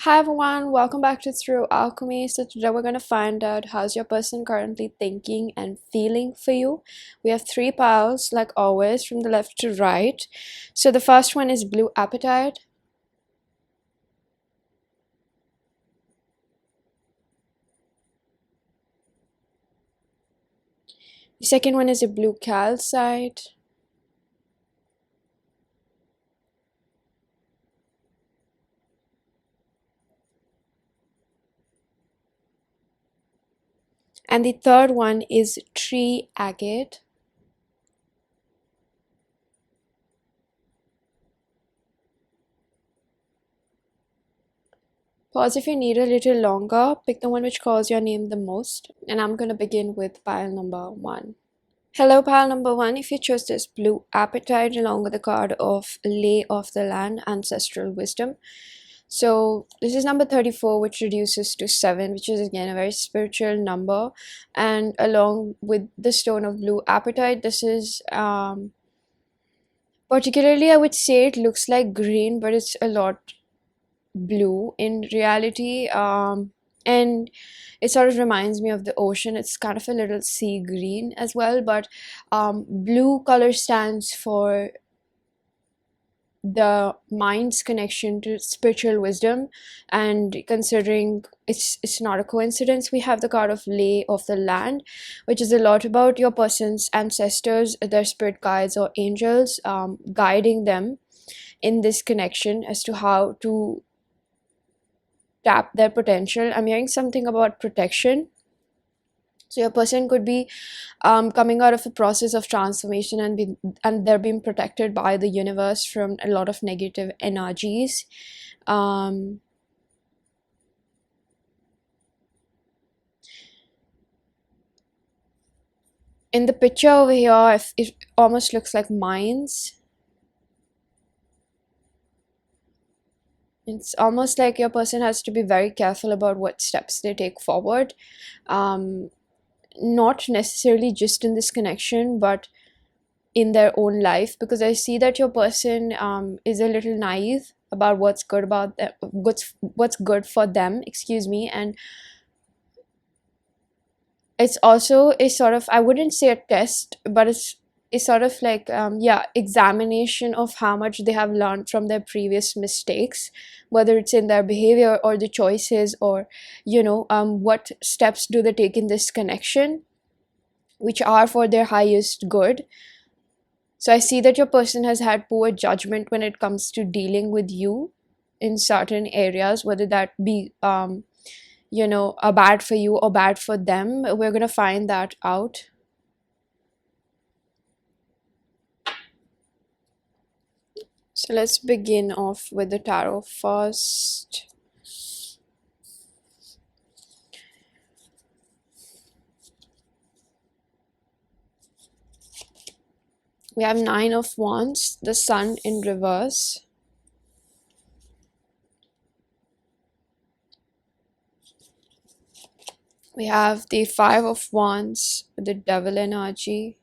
Hi everyone, welcome back to Through Alchemy. So today we're going to find out how's your person currently thinking and feeling for you. We have three piles like always from the left to right. So the first one is blue apatite. The second one is a blue calcite. And the third one is tree agate. Pause if you need a little longer. Pick the one which calls your name the most. And I'm going to begin with pile number one. Hello, pile number one. If you chose this blue apatite along with the card of Lay of the Land, Ancestral Wisdom. So this is number 34, which reduces to 7, which is again a very spiritual number. And along with the stone of blue apatite, this is particularly, I would say it looks like green, but it's a lot blue in reality. And it sort of reminds me of the ocean. It's kind of a little sea green as well, but blue color stands for the mind's connection to spiritual wisdom. And considering it's not a coincidence, we have the card of Lay of the Land, which is a lot about your person's ancestors, their spirit guides or angels, guiding them in this connection as to how to tap their potential. I'm hearing something about protection. So your person could be coming out of a process of transformation and they're being protected by the universe from a lot of negative energies. In the picture over here, it almost looks like mines. It's almost like your person has to be very careful about what steps they take forward. Not necessarily just in this connection, but in their own life, because I see that your person is a little naive about what's good about them, what's good for them, excuse me. And it's also a sort of, I wouldn't say a test, but it's sort of like examination of how much they have learned from their previous mistakes, whether it's in their behavior or the choices, or what steps do they take in this connection which are for their highest good. So I see that your person has had poor judgment when it comes to dealing with you in certain areas, whether that be a bad for you or bad for them. We're going to find that out. So let's begin off with the tarot first. We have Nine of Wands, the Sun in reverse. We have the Five of Wands, the Devil energy.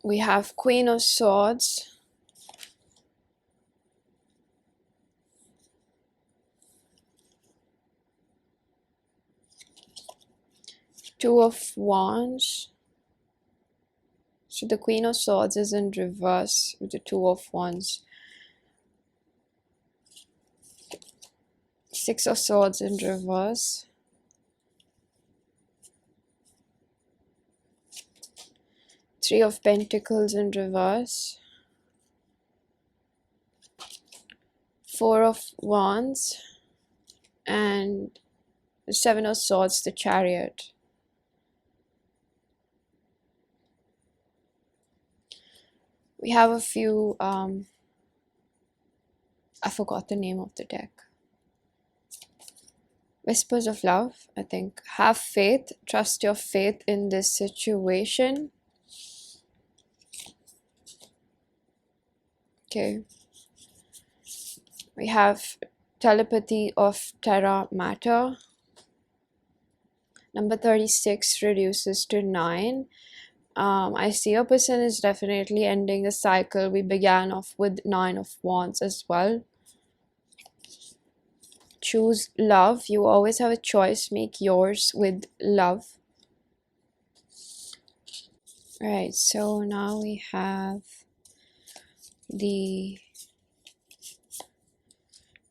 We have Queen of Swords. Two of Wands. So the Queen of Swords is in reverse with the Two of Wands. Six of Swords in reverse. Three of Pentacles in reverse. Four of Wands. And the Seven of Swords, the Chariot. We have a few, I forgot the name of the deck. Whispers of Love, I think. Have faith, trust your faith in this situation. Okay. We have Telepathy of Terra Matter. Number 36 reduces to 9. I see your person is definitely ending a cycle we began off with Nine of Wands as well. Choose love. You always have a choice. Make yours with love. Right, so now we have the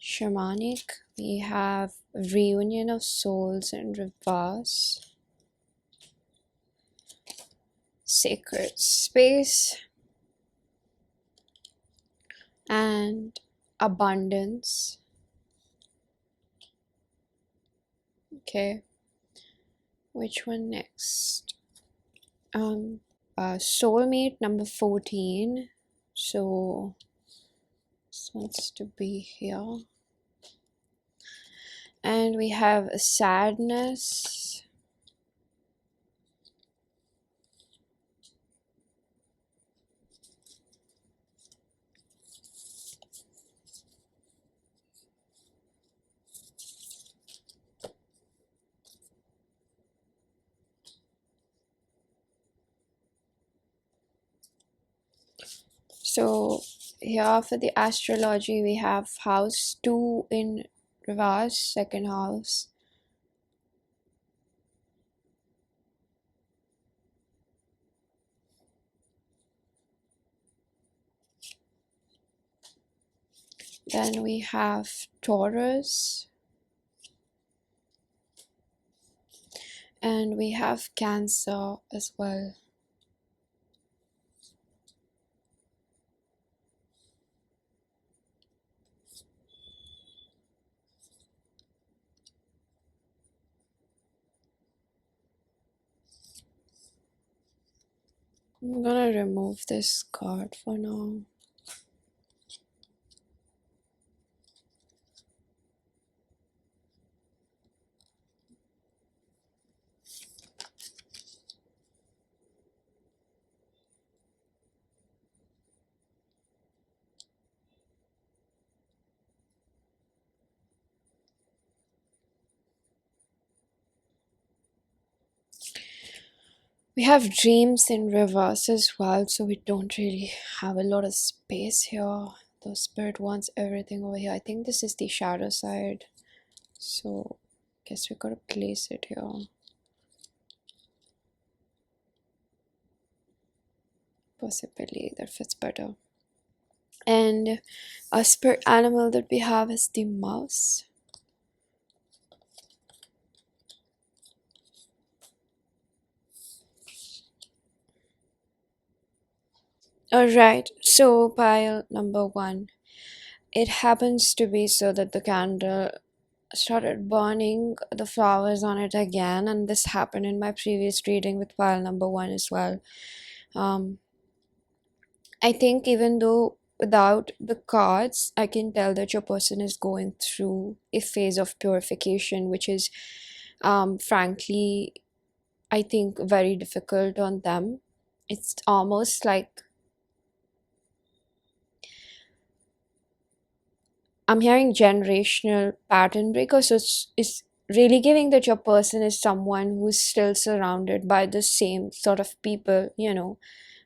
Shamanic. We have Reunion of Souls in reverse. Sacred Space. And Abundance. Okay, which one next? Soulmate number 14. So this wants to be here. And we have a Sadness. So here for the astrology, we have house 2 in reverse, second house. Then we have Taurus. And we have Cancer as well. I'm gonna remove this card for now. We have dreams in reverse as well, so we don't really have a lot of space here. The spirit wants everything over here. I think this is the shadow side, so guess we gotta place it here. Possibly that fits better. And a spirit animal that we have is the mouse. Alright, so pile number 1. It happens to be so that the candle started burning the flowers on it again, and this happened in my previous reading with pile number 1 as well. I think even though without the cards, I can tell that your person is going through a phase of purification, which is frankly, I think, very difficult on them. It's almost like I'm hearing generational pattern breaker, so it's really giving that your person is someone who's still surrounded by the same sort of people,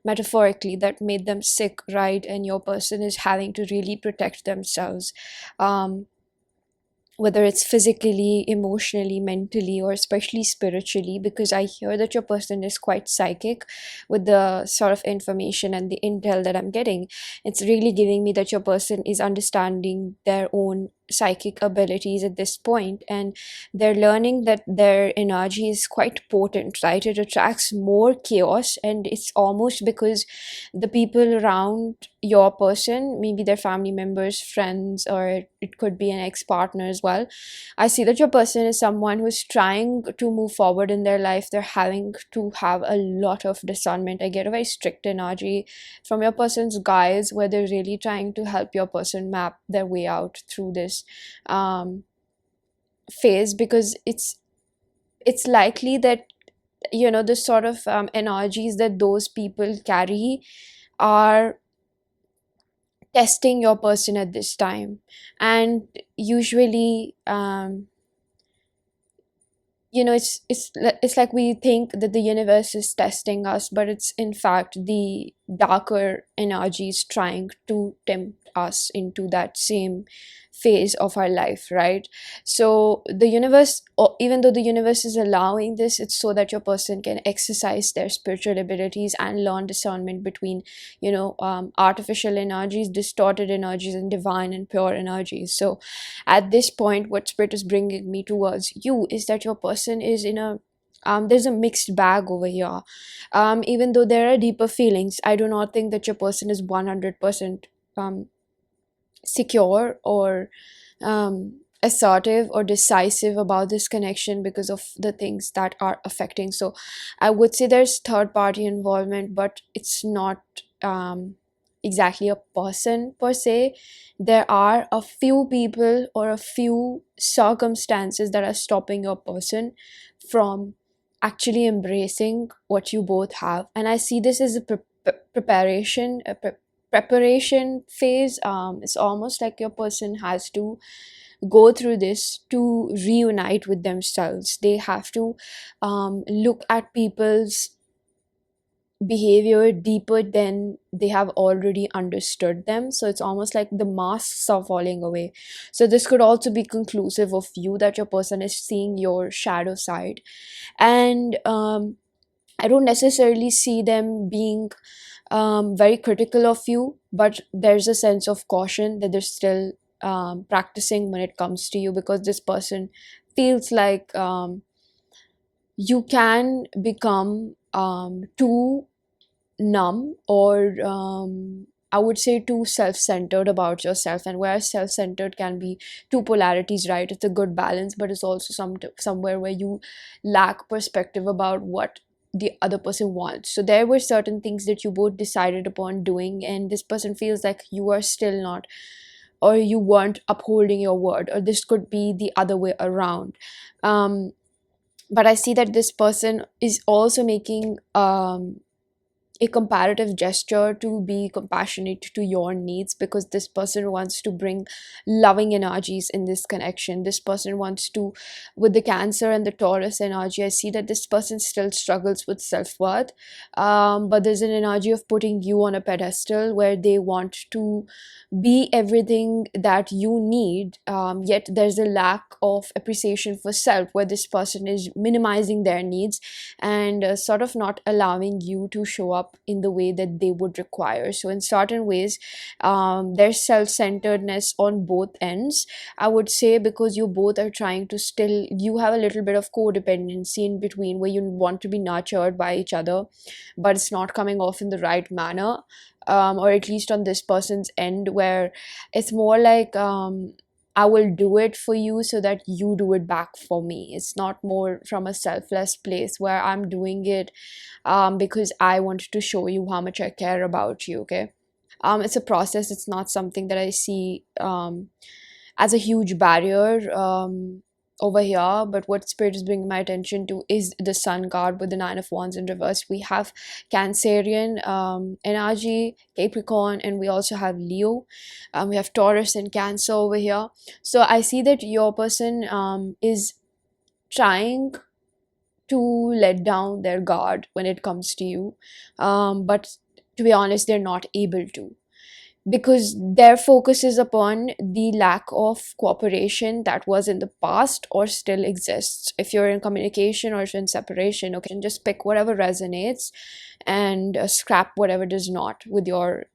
metaphorically, that made them sick, right? And your person is having to really protect themselves. Whether it's physically, emotionally, mentally, or especially spiritually, because I hear that your person is quite psychic with the sort of information and the intel that I'm getting. It's really giving me that your person is understanding their own psychic abilities at this point, and they're learning that their energy is quite potent, right? It attracts more chaos, and it's almost because the people around your person, maybe their family members, friends, or it could be an ex-partner as well. I see that your person is someone who's trying to move forward in their life. They're having to have a lot of discernment. I get a very strict energy from your person's guys, where they're really trying to help your person map their way out through this phase, because it's likely that the sort of energies that those people carry are testing your person at this time. And usually it's like we think that the universe is testing us, but it's in fact the darker energies trying to tempt us into that same phase of our life, right? So the universe, or even though the universe is allowing this, it's so that your person can exercise their spiritual abilities and learn discernment between artificial energies, distorted energies, and divine and pure energies. So at this point, what spirit is bringing me towards you is that your person is in a there's a mixed bag over here. Even though there are deeper feelings, I do not think that your person is 100% secure or assertive or decisive about this connection because of the things that are affecting. So I would say there's third party involvement, but it's not exactly a person per se. There are a few people or a few circumstances that are stopping your person from actually embracing what you both have. And I see this as a preparation phase. It's almost like your person has to go through this to reunite with themselves. They have to look at people's behavior deeper than they have already understood them. So it's almost like the masks are falling away. So this could also be conclusive of you, that your person is seeing your shadow side. And I don't necessarily see them being very critical of you, but there's a sense of caution that they're still practicing when it comes to you, because this person feels like you can become too numb, or I would say too self-centered about yourself. And where self-centered can be two polarities, right? It's a good balance, but it's also somewhere where you lack perspective about what the other person wants. So there were certain things that you both decided upon doing, and this person feels like you are still not, or you weren't upholding your word, or this could be the other way around. But I see that this person is also making a comparative gesture to be compassionate to your needs, because this person wants to bring loving energies in this connection. This person wants to, with the Cancer and the Taurus energy, I see that this person still struggles with self-worth, but there's an energy of putting you on a pedestal where they want to be everything that you need, yet there's a lack of appreciation for self, where this person is minimizing their needs and sort of not allowing you to show up in the way that they would require. So in certain ways, there's self-centeredness on both ends, I would say, because you both are trying to still, you have a little bit of codependency in between, where you want to be nurtured by each other, but it's not coming off in the right manner, or at least on this person's end, where it's more like I will do it for you so that you do it back for me. It's not more from a selfless place where I'm doing it because I wanted to show you how much I care about you, okay? It's a process. It's not something that I see as a huge barrier over here. But what spirit is bringing my attention to is the Sun card with the Nine of Wands in reverse. We have Cancerian energy, Capricorn, and we also have Leo. We have Taurus and Cancer over here. So I see that your person is trying to let down their guard when it comes to you, but to be honest, they're not able to, because their focus is upon the lack of cooperation that was in the past or still exists. If you're in communication or if you're in separation, okay, just pick whatever resonates and scrap whatever does not with your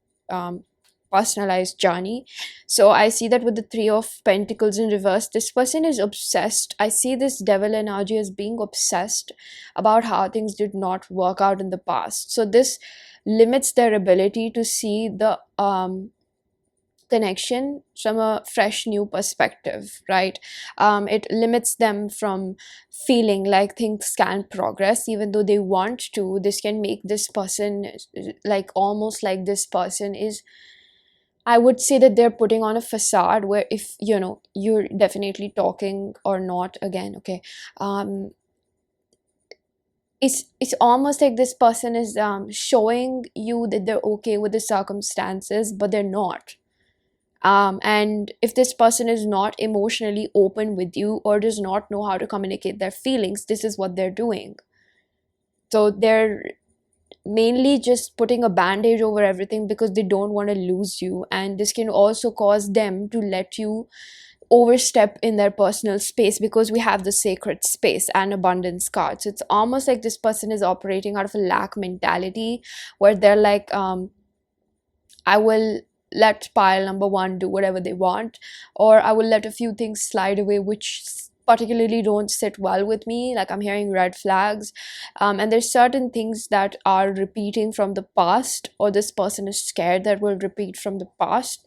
personalized journey. So I see that with the Three of Pentacles in reverse, this person is obsessed. I see this devil energy as being obsessed about how things did not work out in the past. So this limits their ability to see the connection from a fresh new perspective, right? It limits them from feeling like things can progress even though they want to. This can make this person like almost like this person is, I would say that they're putting on a facade where if you're definitely talking or not again, okay, it's almost like this person is showing you that they're okay with the circumstances, but they're not. And if this person is not emotionally open with you or does not know how to communicate their feelings, this is what they're doing. So they're mainly just putting a bandage over everything because they don't want to lose you, and this can also cause them to let you overstep in their personal space, because we have the sacred space and abundance card. So it's almost like this person is operating out of a lack mentality, where they're like, I will let pile number one do whatever they want, or I will let a few things slide away which particularly don't sit well with me. Like, I'm hearing red flags, and there's certain things that are repeating from the past, or this person is scared that will repeat from the past,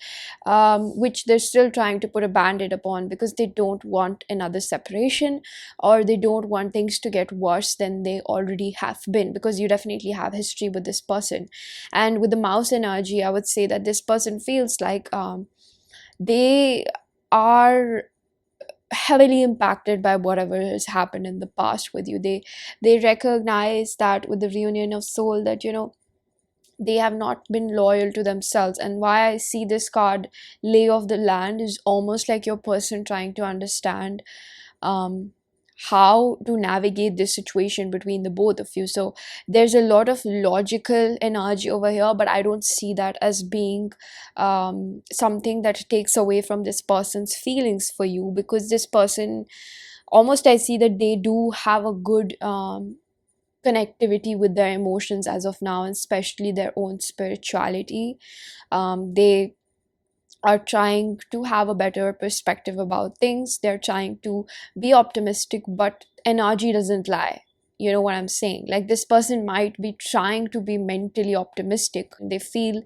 which they're still trying to put a band-aid upon because they don't want another separation, or they don't want things to get worse than they already have been, because you definitely have history with this person. And with the mouse energy, I would say that this person feels like they are heavily impacted by whatever has happened in the past with you. They recognize that with the reunion of soul, that they have not been loyal to themselves. And why I see this card, lay of the land, is almost like your person trying to understand um how to navigate this situation between the both of you. So there's a lot of logical energy over here, but I don't see that as being something that takes away from this person's feelings for you, because this person, almost I see that they do have a good connectivity with their emotions as of now, and especially their own spirituality. They are trying to have a better perspective about things. They're trying to be optimistic, but energy doesn't lie. You know what I'm saying? Like, this person might be trying to be mentally optimistic. They feel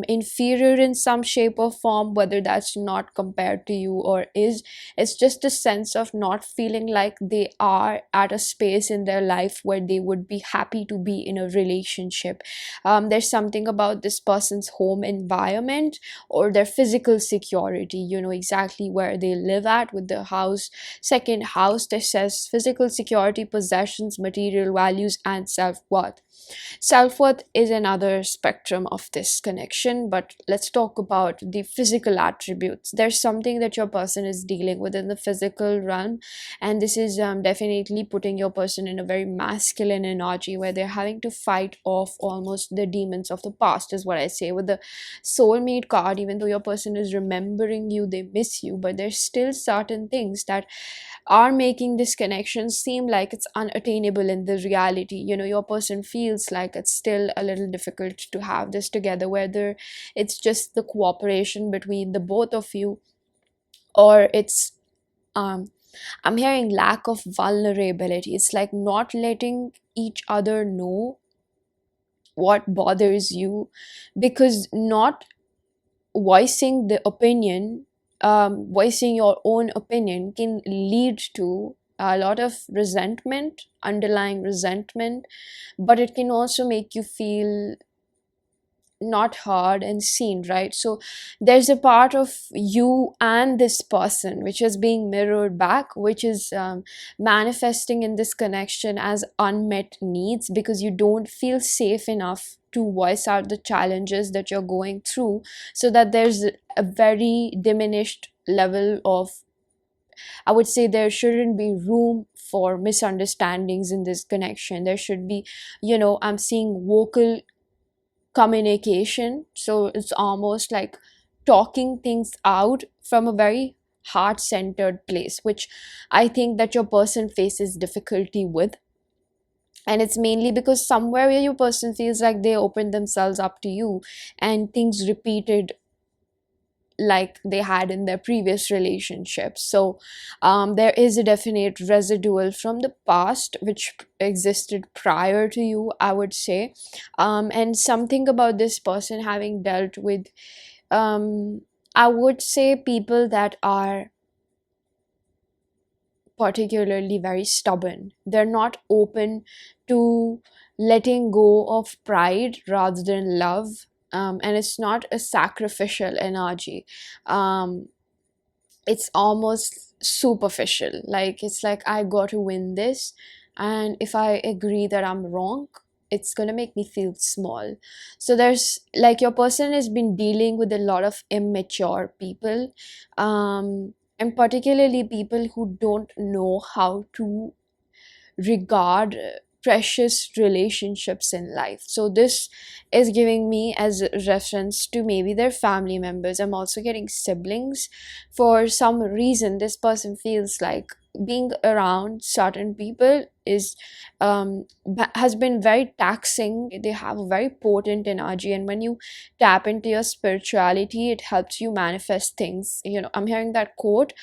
inferior in some shape or form, whether that's not compared to you or is. It's just a sense of not feeling like they are at a space in their life where they would be happy to be in a relationship. There's something about this person's home environment or their physical security, exactly where they live at with the house. Second house, that says physical security, possessions, material values, and self-worth. Self-worth is another spectrum of this connection, but let's talk about the physical attributes. There's something that your person is dealing with in the physical realm, and this is definitely putting your person in a very masculine energy, where they're having to fight off almost the demons of the past, is what I say. With the soulmate card, even though your person is remembering you, they miss you, but there's still certain things that are making this connection seem like it's unattainable in the reality. Your person feels like it's still a little difficult to have this together, whether it's just the cooperation between the both of you, or it's um I'm hearing lack of vulnerability. It's like not letting each other know what bothers you, because not voicing the opinion, voicing your own opinion can lead to a lot of resentment, underlying resentment, but it can also make you feel not heard and seen, right? So there's a part of you and this person which is being mirrored back, which is manifesting in this connection as unmet needs, because you don't feel safe enough to voice out the challenges that you're going through, so that there's a very diminished level of, I would say, there shouldn't be room for misunderstandings in this connection. There should be, I'm seeing vocal communication. So it's almost like talking things out from a very heart-centered place, which I think that your person faces difficulty with. And it's mainly because somewhere where your person feels like they opened themselves up to you, and things repeated like they had in their previous relationships. So there is a definite residual from the past which existed prior to you, I would say. And something about this person having dealt with, I would say, people that are particularly very stubborn. They're not open to letting go of pride rather than love. And it's not a sacrificial energy. It's almost superficial. Like, it's like, I got to win this, and if I agree that I'm wrong, it's going to make me feel small. So there's like, your person has been dealing with a lot of immature people, and particularly people who don't know how to regard precious relationships in life. So this is giving me as a reference to maybe their family members. I'm also getting siblings. For some reason this person feels like being around certain people is has been very taxing. They have a very potent energy, and when you tap into your spirituality, it helps you manifest things. I'm hearing that quote,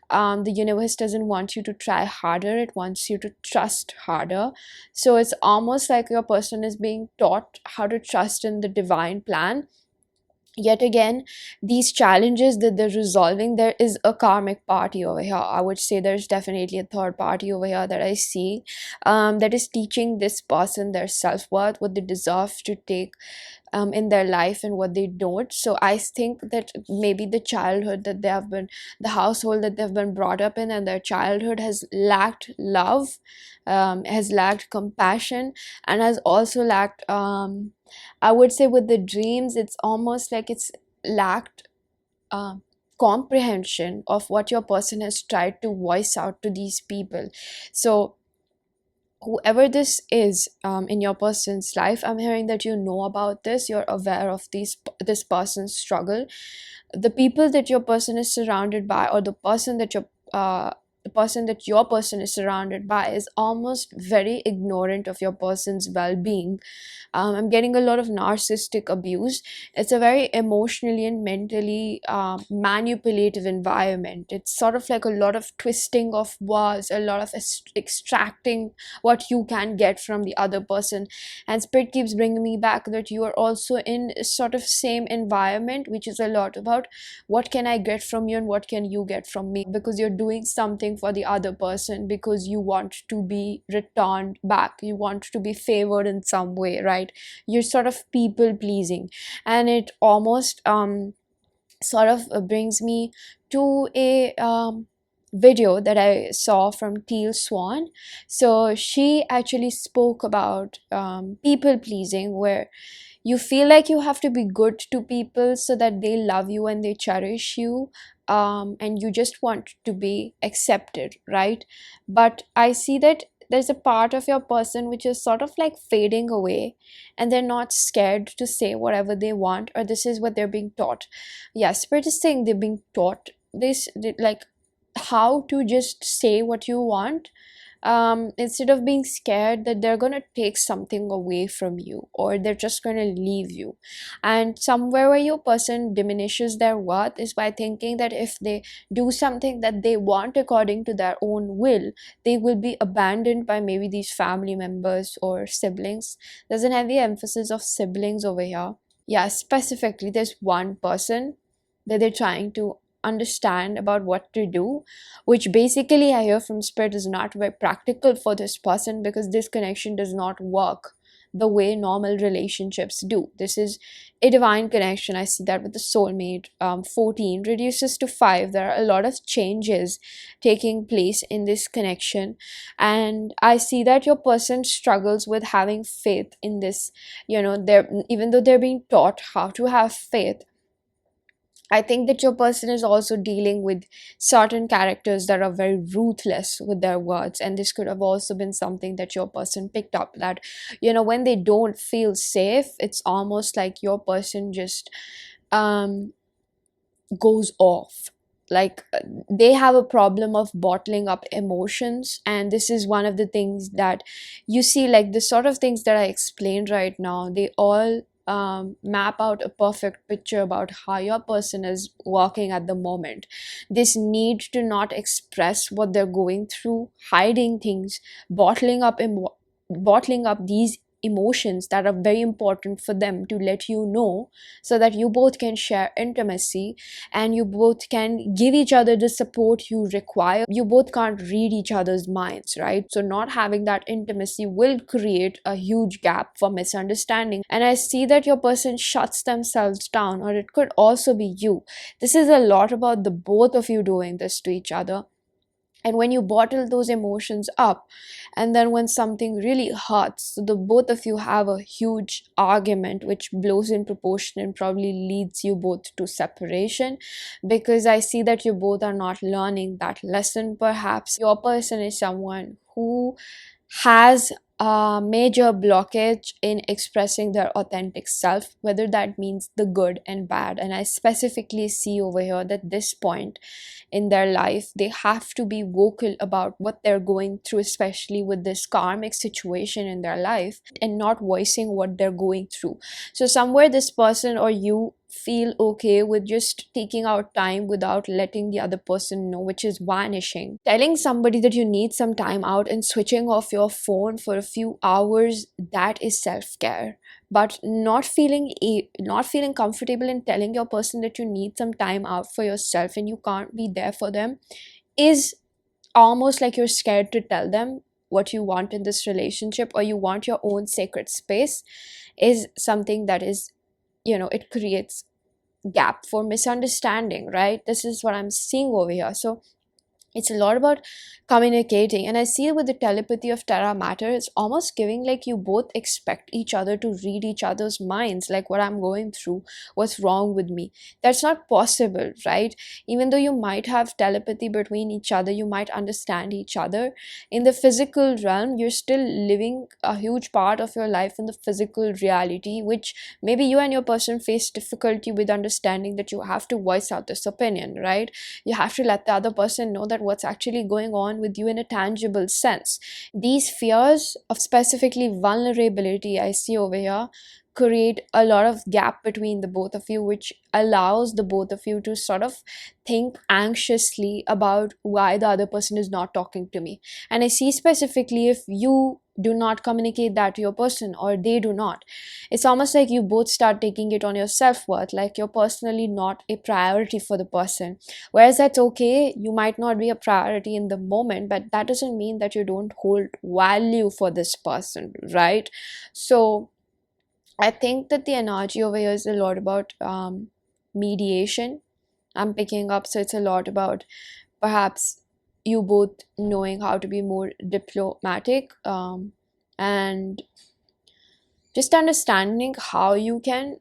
the universe doesn't want you to try harder, it wants you to trust harder. So it's almost like your person is being taught how to trust in the divine plan. Yet again, these challenges that they're resolving, there is a karmic party over here. I would say there's definitely a third party over here that I see, that is teaching this person their self-worth, what they deserve to take in their life and what they don't. So I think that maybe the childhood that they have been, the household that they've been brought up in, and their childhood has lacked love, has lacked compassion, and has also lacked, I would say with the dreams, it's almost like it's lacked comprehension of what your person has tried to voice out to these people. So whoever this is, in your person's life, I'm hearing that you know about this, you're aware of this person's struggle. The people that your person is surrounded by, or the person that your person is surrounded by, is almost very ignorant of your person's well-being. I'm getting a lot of narcissistic abuse. It's a very emotionally and mentally manipulative environment. It's sort of like a lot of twisting of words, a lot of extracting what you can get from the other person. And spirit keeps bringing me back that you are also in sort of same environment, which is a lot about what can I get from you and what can you get from me, because you're doing something for the other person because you want to be returned back, you want to be favored in some way, right? You're sort of people pleasing. And it almost sort of brings me to a video that I saw from Teal Swan. So she actually spoke about people pleasing, where you feel like you have to be good to people so that they love you and they cherish you, and you just want to be accepted, right? But I see that there's a part of your person which is sort of like fading away, and they're not scared to say whatever they want, or this is what they're being taught. Yeah, spirit is saying they're being taught this, like how to just say what you want, instead of being scared that they're going to take something away from you, or they're just going to leave you. And somewhere where your person diminishes their worth is by thinking that if they do something that they want according to their own will, they will be abandoned by maybe these family members or siblings. There's an heavy emphasis of siblings over here. Yeah, specifically there's one person that they're trying to understand about what to do, which basically I hear from spirit is not very practical for this person, because this connection does not work the way normal relationships do. This is a divine connection. I see that with the soulmate. 14 reduces to 5. There are a lot of changes taking place in this connection, and I see that your person struggles with having faith in this. They're, even though they're being taught how to have faith, I think that your person is also dealing with certain characters that are very ruthless with their words. And this could have also been something that your person picked up, that, when they don't feel safe, it's almost like your person just goes off. Like they have a problem of bottling up emotions. And this is one of the things that you see, like the sort of things that I explained right now, they all map out a perfect picture about how your person is working at the moment. This need to not express what they're going through, hiding things, bottling up these emotions that are very important for them to let you know, so that you both can share intimacy and you both can give each other the support you require. You both can't read each other's minds, right? So not having that intimacy will create a huge gap for misunderstanding. And I see that your person shuts themselves down, or it could also be you. This is a lot about the both of you doing this to each other. And when you bottle those emotions up, and then when something really hurts, so the both of you have a huge argument which blows in proportion and probably leads you both to separation, because I see that you both are not learning that lesson. Perhaps your person is someone who has a major blockage in expressing their authentic self, whether that means the good and bad. And I specifically see over here that this point in their life, they have to be vocal about what they're going through, especially with this karmic situation in their life, and not voicing what they're going through. So somewhere this person or you feel okay with just taking out time without letting the other person know, which is vanishing. Telling somebody that you need some time out and switching off your phone for a few hours, that is self-care. But not feeling comfortable in telling your person that you need some time out for yourself and you can't be there for them is almost like you're scared to tell them what you want in this relationship, or you want your own sacred space, is something that is, it creates gap for misunderstanding, right? This is what I'm seeing over here. So it's a lot about communicating, and I see with the telepathy of Terra Matter, it's almost giving like you both expect each other to read each other's minds, like what I'm going through, what's wrong with me. That's not possible, right? Even though you might have telepathy between each other, you might understand each other in the physical realm, you're still living a huge part of your life in the physical reality, which maybe you and your person face difficulty with understanding, that you have to voice out this opinion, right? You have to let the other person know that what's actually going on with you in a tangible sense. These fears of specifically vulnerability I see over here create a lot of gap between the both of you, which allows the both of you to sort of think anxiously about why the other person is not talking to me. And I see specifically if you do not communicate that to your person, or they do not, it's almost like you both start taking it on your self-worth, like you're personally not a priority for the person. Whereas that's okay, you might not be a priority in the moment, but that doesn't mean that you don't hold value for this person, right? So I think that the energy over here is a lot about mediation, I'm picking up. So it's a lot about perhaps you both knowing how to be more diplomatic, and just understanding how you can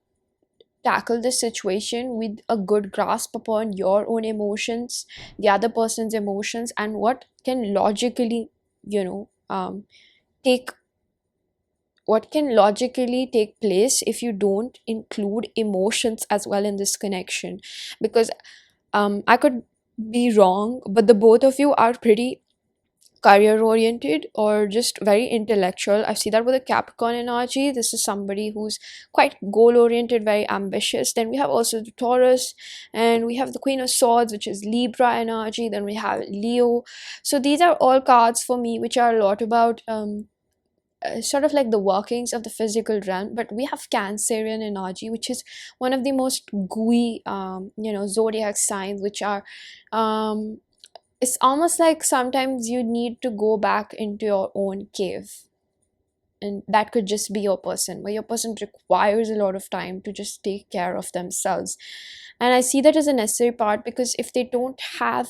tackle this situation with a good grasp upon your own emotions, the other person's emotions, and what can logically, take what can logically take place if you don't include emotions as well in this connection. Because I could be wrong, but the both of you are pretty career oriented or just very intellectual. I see that with a Capricorn energy. This is somebody who's quite goal oriented, very ambitious. Then we have also the Taurus, and we have the Queen of Swords, which is Libra energy. Then we have Leo. So these are all cards for me which are a lot about sort of like the workings of the physical realm. But we have Cancerian energy, which is one of the most gooey zodiac signs, which are it's almost like sometimes you need to go back into your own cave, and that could just be your person, where your person requires a lot of time to just take care of themselves. And I see that as a necessary part, because if they don't have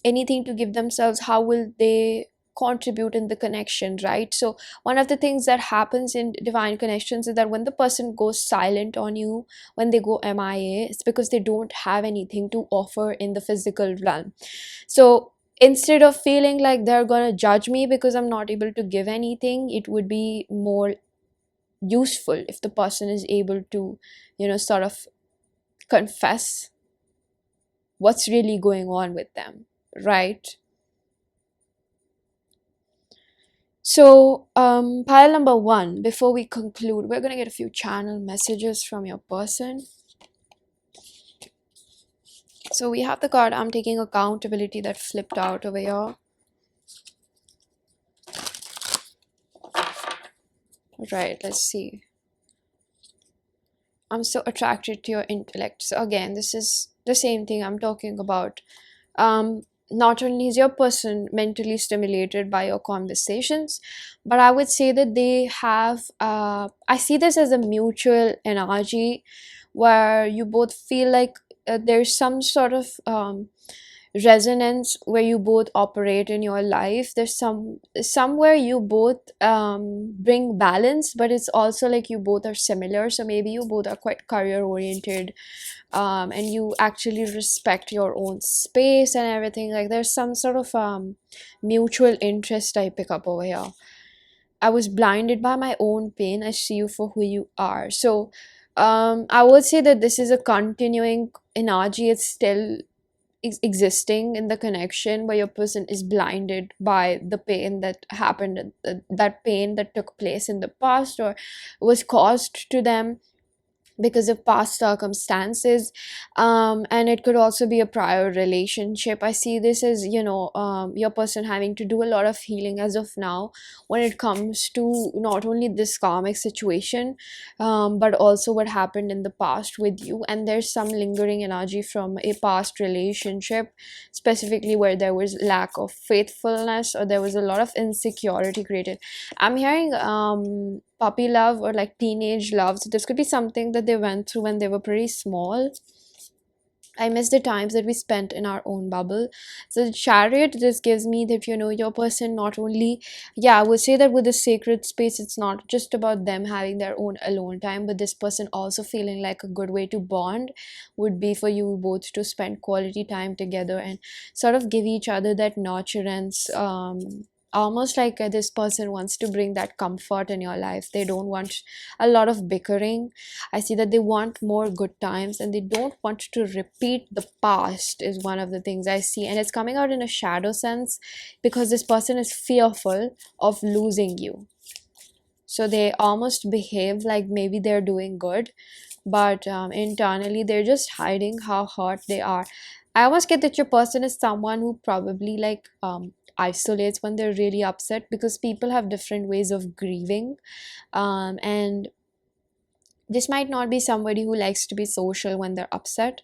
anything to give themselves, how will they contribute in the connection, right? So one of the things that happens in divine connections is that when the person goes silent on you, when they go MIA, it's because they don't have anything to offer in the physical realm. So instead of feeling like they're gonna judge me because I'm not able to give anything, it would be more useful if the person is able to sort of confess what's really going on with them, right? So pile number 1, before we conclude, we're going to get a few channel messages from your person. So we have the card I'm taking accountability that flipped out over here. Right, let's see. I'm so attracted to your intellect. So again, this is the same thing I'm talking about. Not only is your person mentally stimulated by your conversations, but I would say that they have I see this as a mutual energy, where you both feel like there's some sort of resonance where you both operate in your life. There's somewhere you both bring balance, but it's also like you both are similar. So maybe you both are quite career oriented, and you actually respect your own space and everything. Like there's some sort of mutual interest I pick up over here. I was blinded by my own pain. I see you for who you are. So I would say that this is a continuing energy. It's still existing in the connection where your person is blinded by the pain that happened, that pain that took place in the past or was caused to them because of past circumstances. And it could also be a prior relationship. I see this as, your person having to do a lot of healing as of now when it comes to not only this karmic situation, but also what happened in the past with you. And there's some lingering energy from a past relationship, specifically where there was lack of faithfulness or there was a lot of insecurity created. I'm hearing puppy love or like teenage love. So this could be something that they went through when they were pretty small. I miss the times that we spent in our own bubble. So the chariot just gives me that, your person not only, yeah, I would say that with the sacred space, it's not just about them having their own alone time, but this person also feeling like a good way to bond would be for you both to spend quality time together and sort of give each other that nurturance. Almost like this person wants to bring that comfort in your life. They don't want a lot of bickering. I see that they want more good times and they don't want to repeat the past, is one of the things I see. And it's coming out in a shadow sense because this person is fearful of losing you. So they almost behave like maybe they're doing good, but internally they're just hiding how hurt they are. I almost get that your person is someone who probably like isolates when they're really upset, because people have different ways of grieving, and this might not be somebody who likes to be social when they're upset.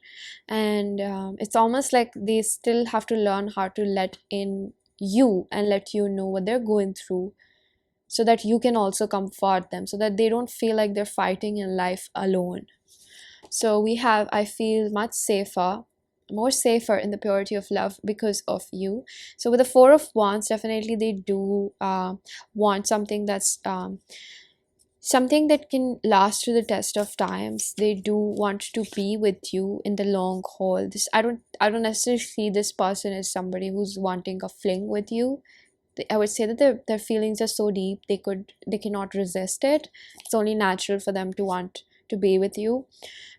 And it's almost like they still have to learn how to let in you and let you know what they're going through, so that you can also comfort them, so that they don't feel like they're fighting in life alone. So I feel much safer, more safer in the purity of love because of you. So with the Four of Wands, definitely they do want something that's something that can last through the test of times. They do want to be with you in the long haul. I don't necessarily see this person as somebody who's wanting a fling with you. I would say that their feelings are so deep they cannot resist it. It's only natural for them to want to be with you.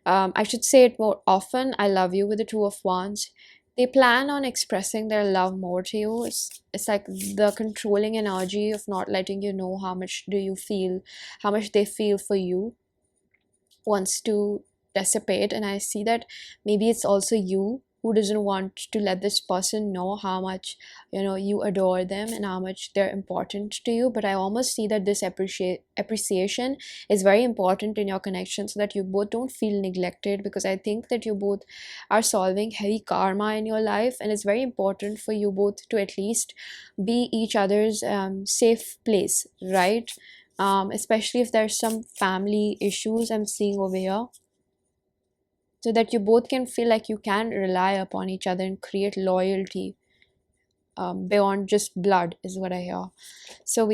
I should say it more often. I love you with the Two of Wands. They plan on expressing their love more to you. It's like the controlling energy of not letting you know how much do you feel, how much they feel for you, wants to dissipate. And I see that maybe it's also you who doesn't want to let this person know how much you adore them and how much they're important to you. But I almost see that this appreciation is very important in your connection, so that you both don't feel neglected, because I think that you both are solving heavy karma in your life, and it's very important for you both to at least be each other's safe place, right? Especially if there's some family issues I'm seeing over here, so that you both can feel like you can rely upon each other and create loyalty beyond just blood, is what I hear. So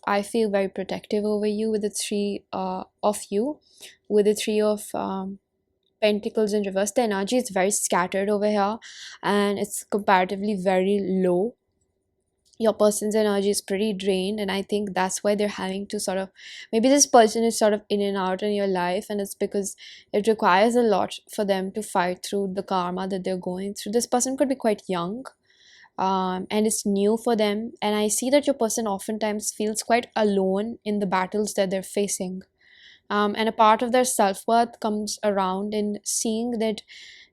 I feel very protective over you with the three of you, with the Three of Pentacles in reverse. The energy is very scattered over here and it's comparatively very low. Your person's energy is pretty drained, and I think that's why they're having to sort of, maybe this person is sort of in and out in your life, and it's because it requires a lot for them to fight through the karma that they're going through. This person could be quite young, and it's new for them, and I see that your person oftentimes feels quite alone in the battles that they're facing. And a part of their self-worth comes around in seeing that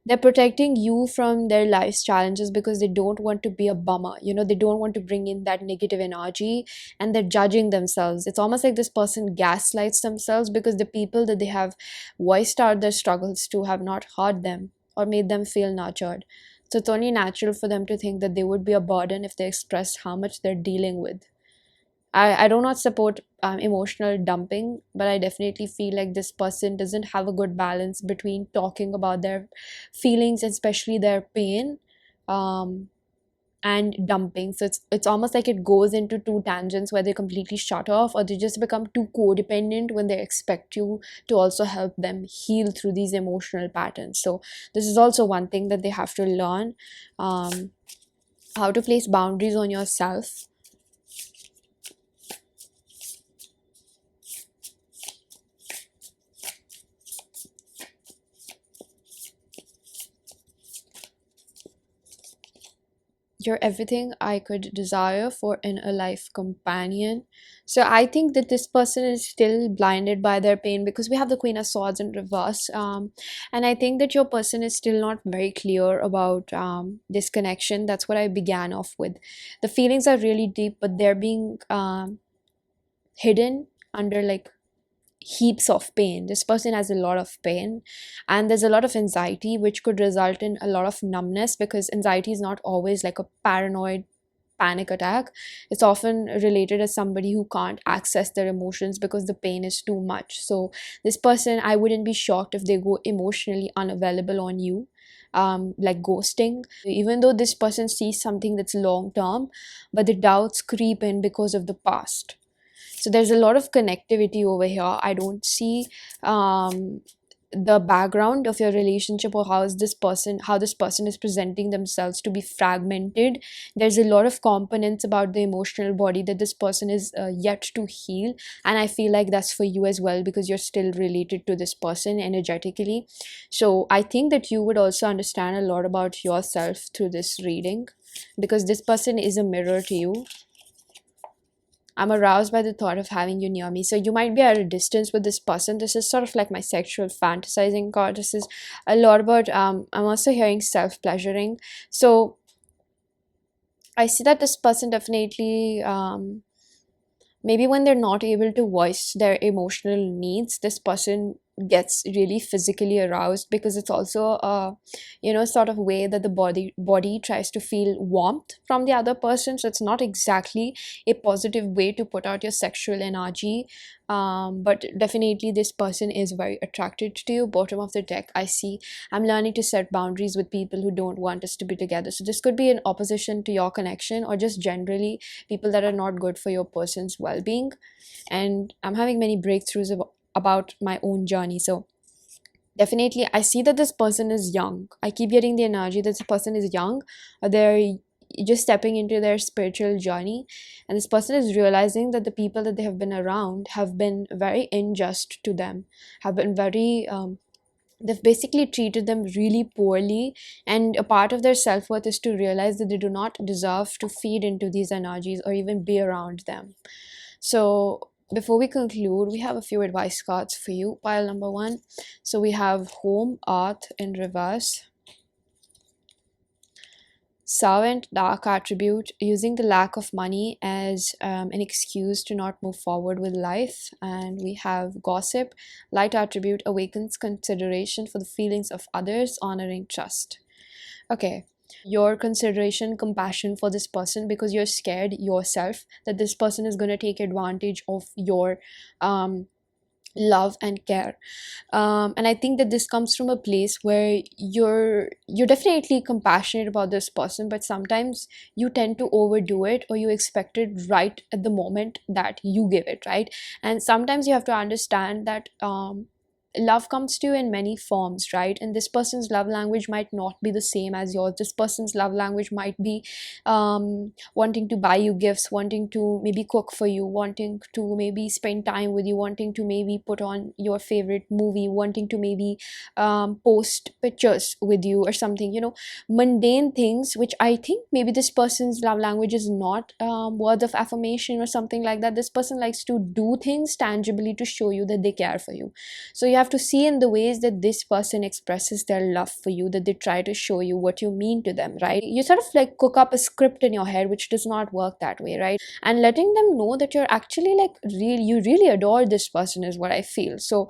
they're protecting you from their life's challenges because they don't want to be a bummer. They don't want to bring in that negative energy, and they're judging themselves. It's almost like this person gaslights themselves because the people that they have voiced out their struggles to have not heard them or made them feel nurtured. So it's only natural for them to think that they would be a burden if they expressed how much they're dealing with. I do not support emotional dumping, but I definitely feel like this person doesn't have a good balance between talking about their feelings, especially their pain, um, and dumping. So it's almost like it goes into two tangents where they completely shut off, or they just become too codependent when they expect you to also help them heal through these emotional patterns. So this is also one thing that they have to learn, um, how to place boundaries on yourself. You're everything I could desire for in a life companion. So I think that this person is still blinded by their pain, because we have the Queen of Swords in reverse. And I think that your person is still not very clear about this connection. That's what I began off with. The feelings are really deep, but they're being hidden under like heaps of pain. This person has a lot of pain, and there's a lot of anxiety, which could result in a lot of numbness, because anxiety is not always like a paranoid panic attack. It's often related as somebody who can't access their emotions because the pain is too much. So this person, I wouldn't be shocked if they go emotionally unavailable on you, like ghosting, even though this person sees something that's long term, but the doubts creep in because of the past. So there's a lot of connectivity over here. I don't see the background of your relationship, or how this person is presenting themselves to be fragmented. There's a lot of components about the emotional body that this person is yet to heal, and I feel like that's for you as well, because you're still related to this person energetically. So I think that you would also understand a lot about yourself through this reading, because this person is a mirror to you. I'm aroused by the thought of having you near me. So you might be at a distance with this person. This is sort of like my sexual fantasizing card. This is a lot about, I'm also hearing self-pleasuring. So I see that this person definitely, maybe when they're not able to voice their emotional needs, this person gets really physically aroused, because it's also a sort of way that the body tries to feel warmth from the other person. So it's not exactly a positive way to put out your sexual energy, but definitely this person is very attracted to you. Bottom of the deck, I see I'm learning to set boundaries with people who don't want us to be together. So this could be in opposition to your connection, or just generally people that are not good for your person's well-being. And I'm having many breakthroughs about my own journey. So definitely I see that this person is young. I keep getting the energy that this person is young, or they're just stepping into their spiritual journey, and this person is realizing that the people that they have been around have been very unjust to them, have been very they've basically treated them really poorly, and a part of their self-worth is to realize that they do not deserve to feed into these energies or even be around them. So before we conclude, we have a few advice cards for you. Pile number one. So we have home, earth in reverse, servant, dark attribute, using the lack of money as an excuse to not move forward with life. And we have gossip, light attribute, awakens consideration for the feelings of others, honoring trust. Okay, your consideration, compassion for this person, because you're scared yourself that this person is going to take advantage of your love and care. And I think that this comes from a place where you're definitely compassionate about this person, but sometimes you tend to overdo it, or you expect it right at the moment that you give it, right? And sometimes you have to understand that love comes to you in many forms, right? And this person's love language might not be the same as yours. This person's love language might be wanting to buy you gifts, wanting to maybe cook for you, wanting to maybe spend time with you, wanting to maybe put on your favorite movie, wanting to maybe post pictures with you or something, mundane things, which I think maybe this person's love language is not words of affirmation or something like that. This person likes to do things tangibly to show you that they care for you. So you have to see in the ways that this person expresses their love for you, that they try to show you what you mean to them, right? You sort of like cook up a script in your head, which does not work that way, right? And letting them know that you're actually like you really adore this person is what I feel. So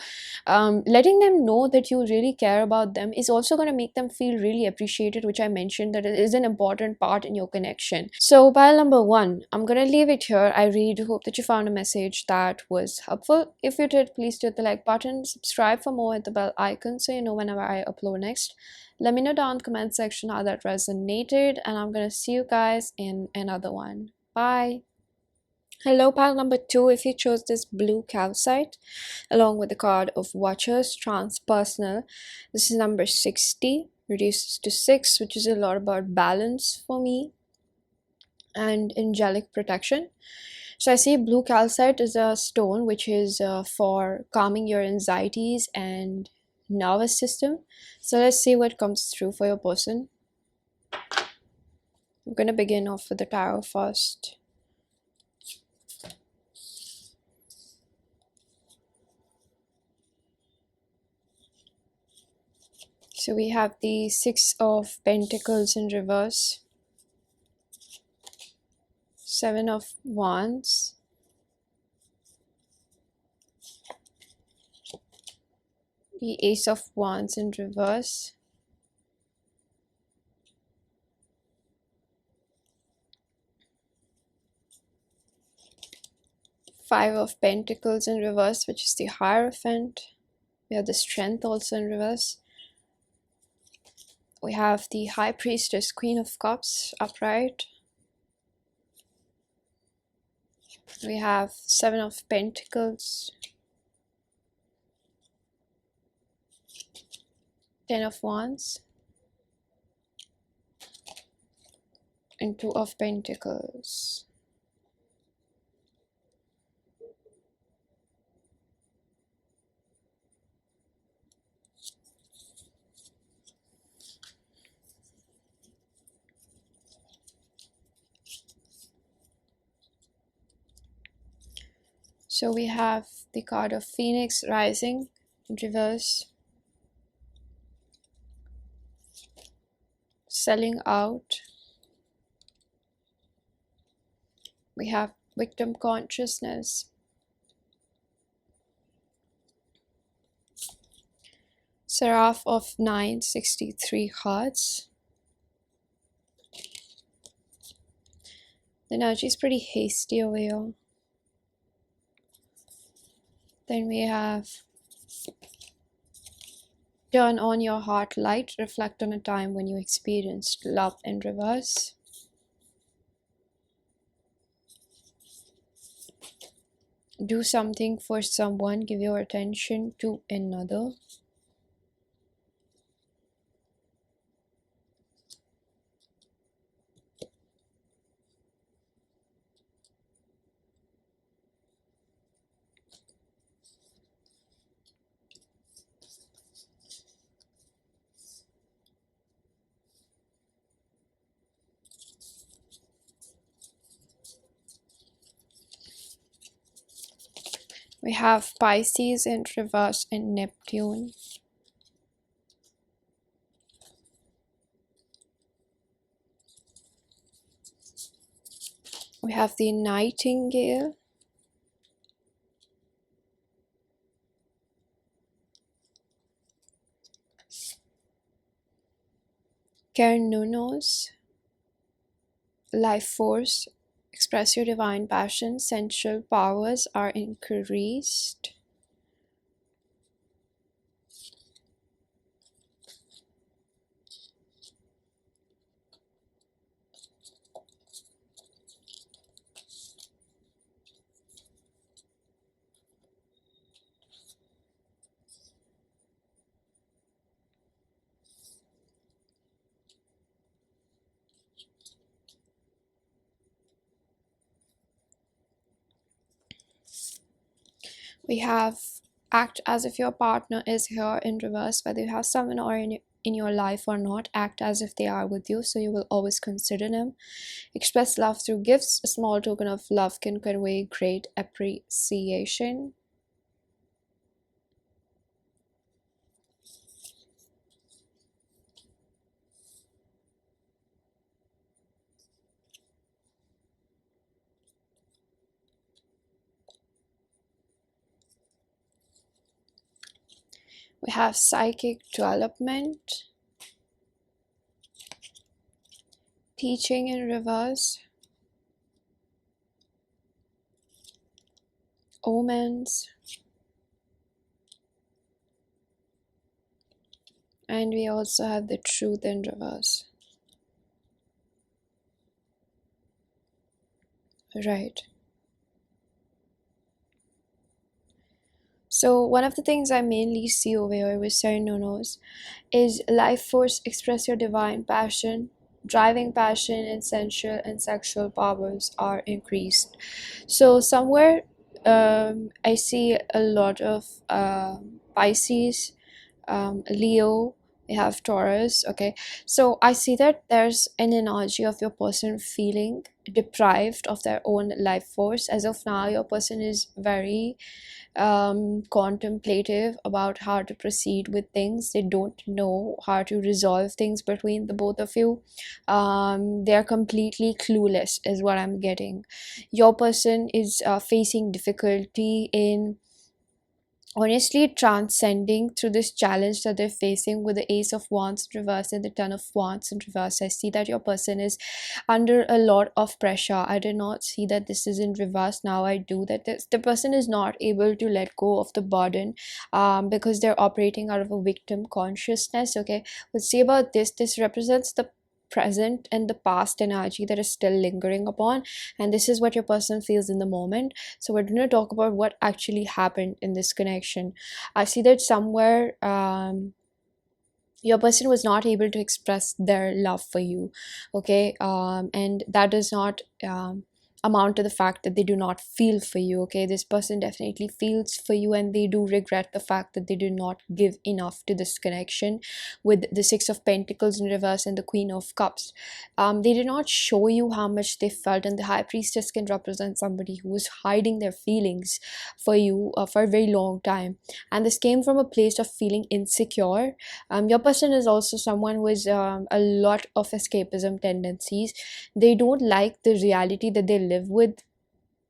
letting them know that you really care about them is also going to make them feel really appreciated, which I mentioned that it is an important part in your connection. So pile number 1, I'm going to leave it here. I really do hope that you found a message that was helpful. If you did, please hit the like button, subscribe for more, hit the bell icon so you know whenever I upload next. Let me know down in the comment section how that resonated, and I'm going to see you guys in another one. Bye. Hello, pile number 2. If you chose this blue calcite along with the card of Watchers Transpersonal, this is number 60, reduces to 6, which is a lot about balance for me and angelic protection. So I see blue calcite is a stone which is for calming your anxieties and nervous system. So let's see what comes through for your person. I'm going to begin off with the tarot first. So we have the 6 of Pentacles in reverse, 7 of Wands, the Ace of Wands in reverse, Five of Pentacles in reverse, which is the Hierophant. We have the Strength also in reverse. We have the High Priestess, Queen of Cups upright. We have 7 of Pentacles, 10 of Wands, and 2 of Pentacles. So we have the card of Phoenix rising in reverse, selling out. We have victim consciousness, Seraph of 963 hearts. The energy is pretty hasty over here. Then we have turn on your heart light, reflect on a time when you experienced love in reverse. Do something for someone, give your attention to another. We have Pisces in reverse and Neptune. We have the Nightingale. Kernunos. Life force. Express your divine passion. Sensual powers are increased. We have act as if your partner is here in reverse, whether you have someone or in your life or not. Act as if they are with you, so you will always consider them. Express love through gifts. A small token of love can convey great appreciation. We have psychic development, teaching in reverse, omens, and we also have the truth in reverse. Right. So one of the things I mainly see over here with Serenos is life force, express your divine passion, driving passion and sensual and sexual powers are increased. So somewhere I see a lot of Pisces, Leo, we have Taurus. Okay, so I see that there's an energy of your person feeling deprived of their own life force. As of now, your person is very contemplative about how to proceed with things. They don't know how to resolve things between the both of you. They're completely clueless is what I'm getting. Your person is facing difficulty in honestly transcending through this challenge that they're facing with the Ace of Wands in reverse and the Ten of Wands in reverse. I see that your person is under a lot of pressure. I did not see that this is in reverse. Now I do. That the person is not able to let go of the burden because they're operating out of a victim consciousness. Okay, let's see about this represents the present and the past energy that is still lingering upon, and this is what your person feels in the moment. So we're going to talk about what actually happened in this connection. I see that somewhere your person was not able to express their love for you. Okay, and that does not amount to the fact that they do not feel for you. Okay, this person definitely feels for you, and they do regret the fact that they did not give enough to this connection with the Six of Pentacles in reverse and the Queen of Cups. They did not show you how much they felt, and the High Priestess can represent somebody who was hiding their feelings for you for a very long time, and this came from a place of feeling insecure. Your person is also someone who has a lot of escapism tendencies. They don't like the reality that they live with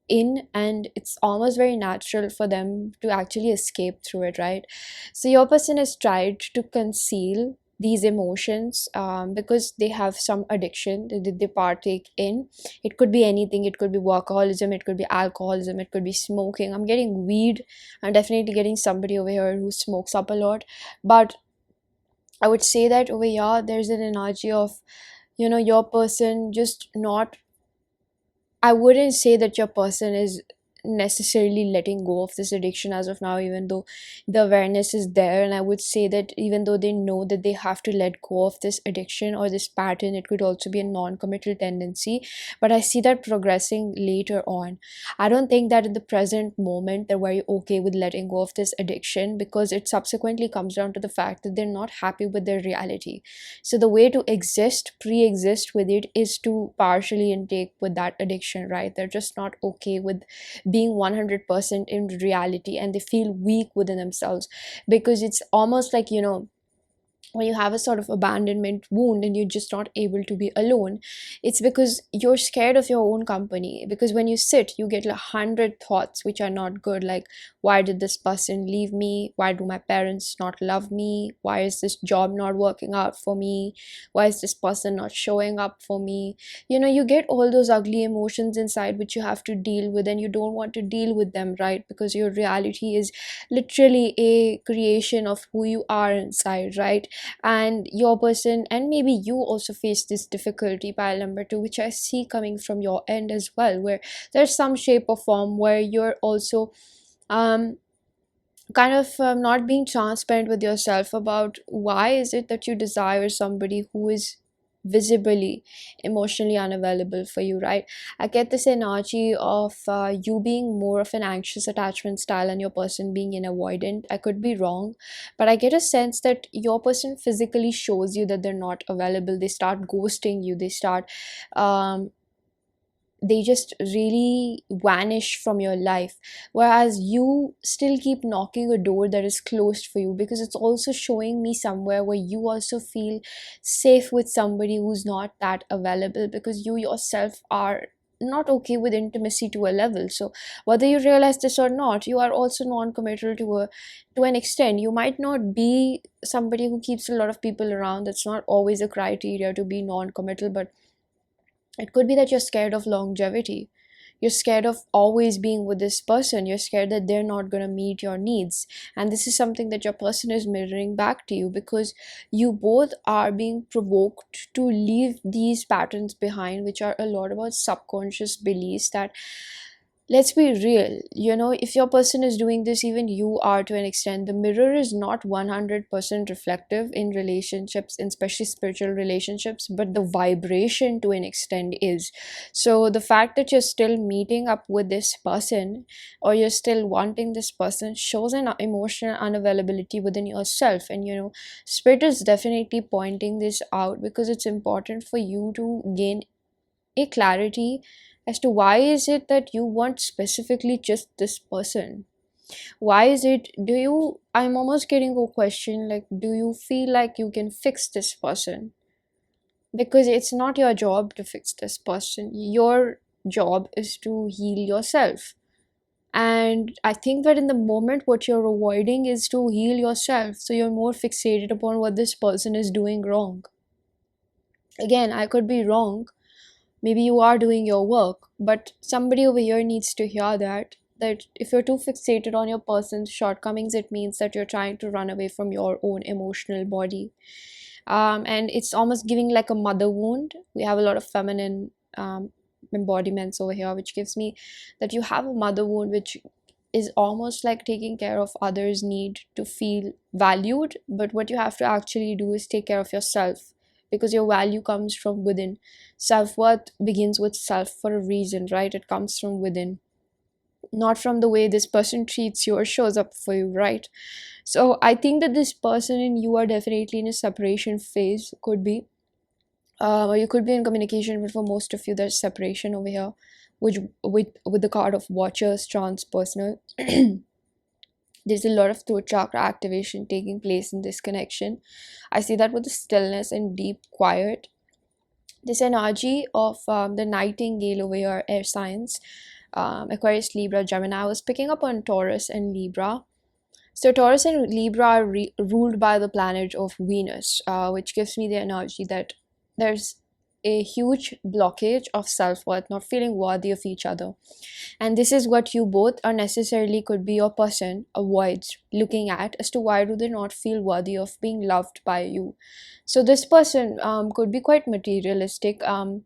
in, and it's almost very natural for them to actually escape through it, right? So your person has tried to conceal these emotions because they have some addiction that they partake in. It could be anything. It could be workaholism, it could be alcoholism, it could be smoking. I'm getting weed. I'm definitely getting somebody over here who smokes up a lot. But I would say that over here there's an energy of, your person just not, I wouldn't say that your person is necessarily letting go of this addiction as of now, even though the awareness is there. And I would say that even though they know that they have to let go of this addiction or this pattern, it could also be a non-committal tendency. But I see that progressing later on. I don't think that in the present moment they're very okay with letting go of this addiction, because it subsequently comes down to the fact that they're not happy with their reality. So the way to pre-exist with it, is to partially intake with that addiction, right? They're just not okay with being 100% in reality, and they feel weak within themselves, because it's almost like, when you have a sort of abandonment wound and you're just not able to be alone, it's because you're scared of your own company. Because when you sit, you get 100 thoughts which are not good, like, why did this person leave me? Why do my parents not love me? Why is this job not working out for me? Why is this person not showing up for me? You get all those ugly emotions inside which you have to deal with, and you don't want to deal with them, right? Because your reality is literally a creation of who you are inside, right? And your person, and maybe you also face this difficulty, pile number two, which I see coming from your end as well, where there's some shape or form where you're also um kind of not being transparent with yourself about why is it that you desire somebody who is visibly emotionally unavailable for you, right? I get this energy of you being more of an anxious attachment style and your person being an avoidant. I could be wrong, but I get a sense that your person physically shows you that they're not available. They start ghosting you. Um, they just really vanish from your life, whereas you still keep knocking a door that is closed for you, because it's also showing me somewhere where you also feel safe with somebody who's not that available, because you yourself are not okay with intimacy to a level. So whether you realize this or not, you are also non-committal to an extent. You might not be somebody who keeps a lot of people around. That's not always a criteria to be non-committal, but it could be that you're scared of longevity. You're scared of always being with this person. You're scared that they're not going to meet your needs. And this is something that your person is mirroring back to you, because you both are being provoked to leave these patterns behind, which are a lot about subconscious beliefs that, let's be real, if your person is doing this, even you are to an extent. The mirror is not 100% reflective in relationships, and especially spiritual relationships, but the vibration to an extent is. So the fact that you're still meeting up with this person, or you're still wanting this person, shows an emotional unavailability within yourself. And spirit is definitely pointing this out, because it's important for you to gain a clarity as to why is it that you want specifically just this person. Why is it, I'm almost getting a question like, do you feel like you can fix this person? Because it's not your job to fix this person. Your job is to heal yourself. And I think that in the moment, what you're avoiding is to heal yourself. So you're more fixated upon what this person is doing wrong. Again, I could be wrong. Maybe you are doing your work, but somebody over here needs to hear that if you're too fixated on your person's shortcomings, it means that you're trying to run away from your own emotional body. And it's almost giving like a mother wound. We have a lot of feminine embodiments over here, which gives me that you have a mother wound, which is almost like taking care of others' need to feel valued. But what you have to actually do is take care of yourself, because your value comes from within. Self-worth begins with self for a reason, right? It comes from within, not from the way this person treats you or shows up for you, right? So I think that this person and you are definitely in a separation phase. Could be or you could be in communication, but for most of you there's separation over here, which with the card of Watchers, transpersonal. There's a lot of throat chakra activation taking place in this connection. I see that with the stillness and deep quiet. This energy of the nightingale over here, air signs, Aquarius, Libra, Gemini. I was picking up on Taurus and Libra. So Taurus and Libra are ruled by the planet of Venus, which gives me the energy that there's a huge blockage of self-worth, not feeling worthy of each other. And this is what you both unnecessarily, could be your person, avoids looking at, as to why do they not feel worthy of being loved by you. So this person could be quite materialistic, and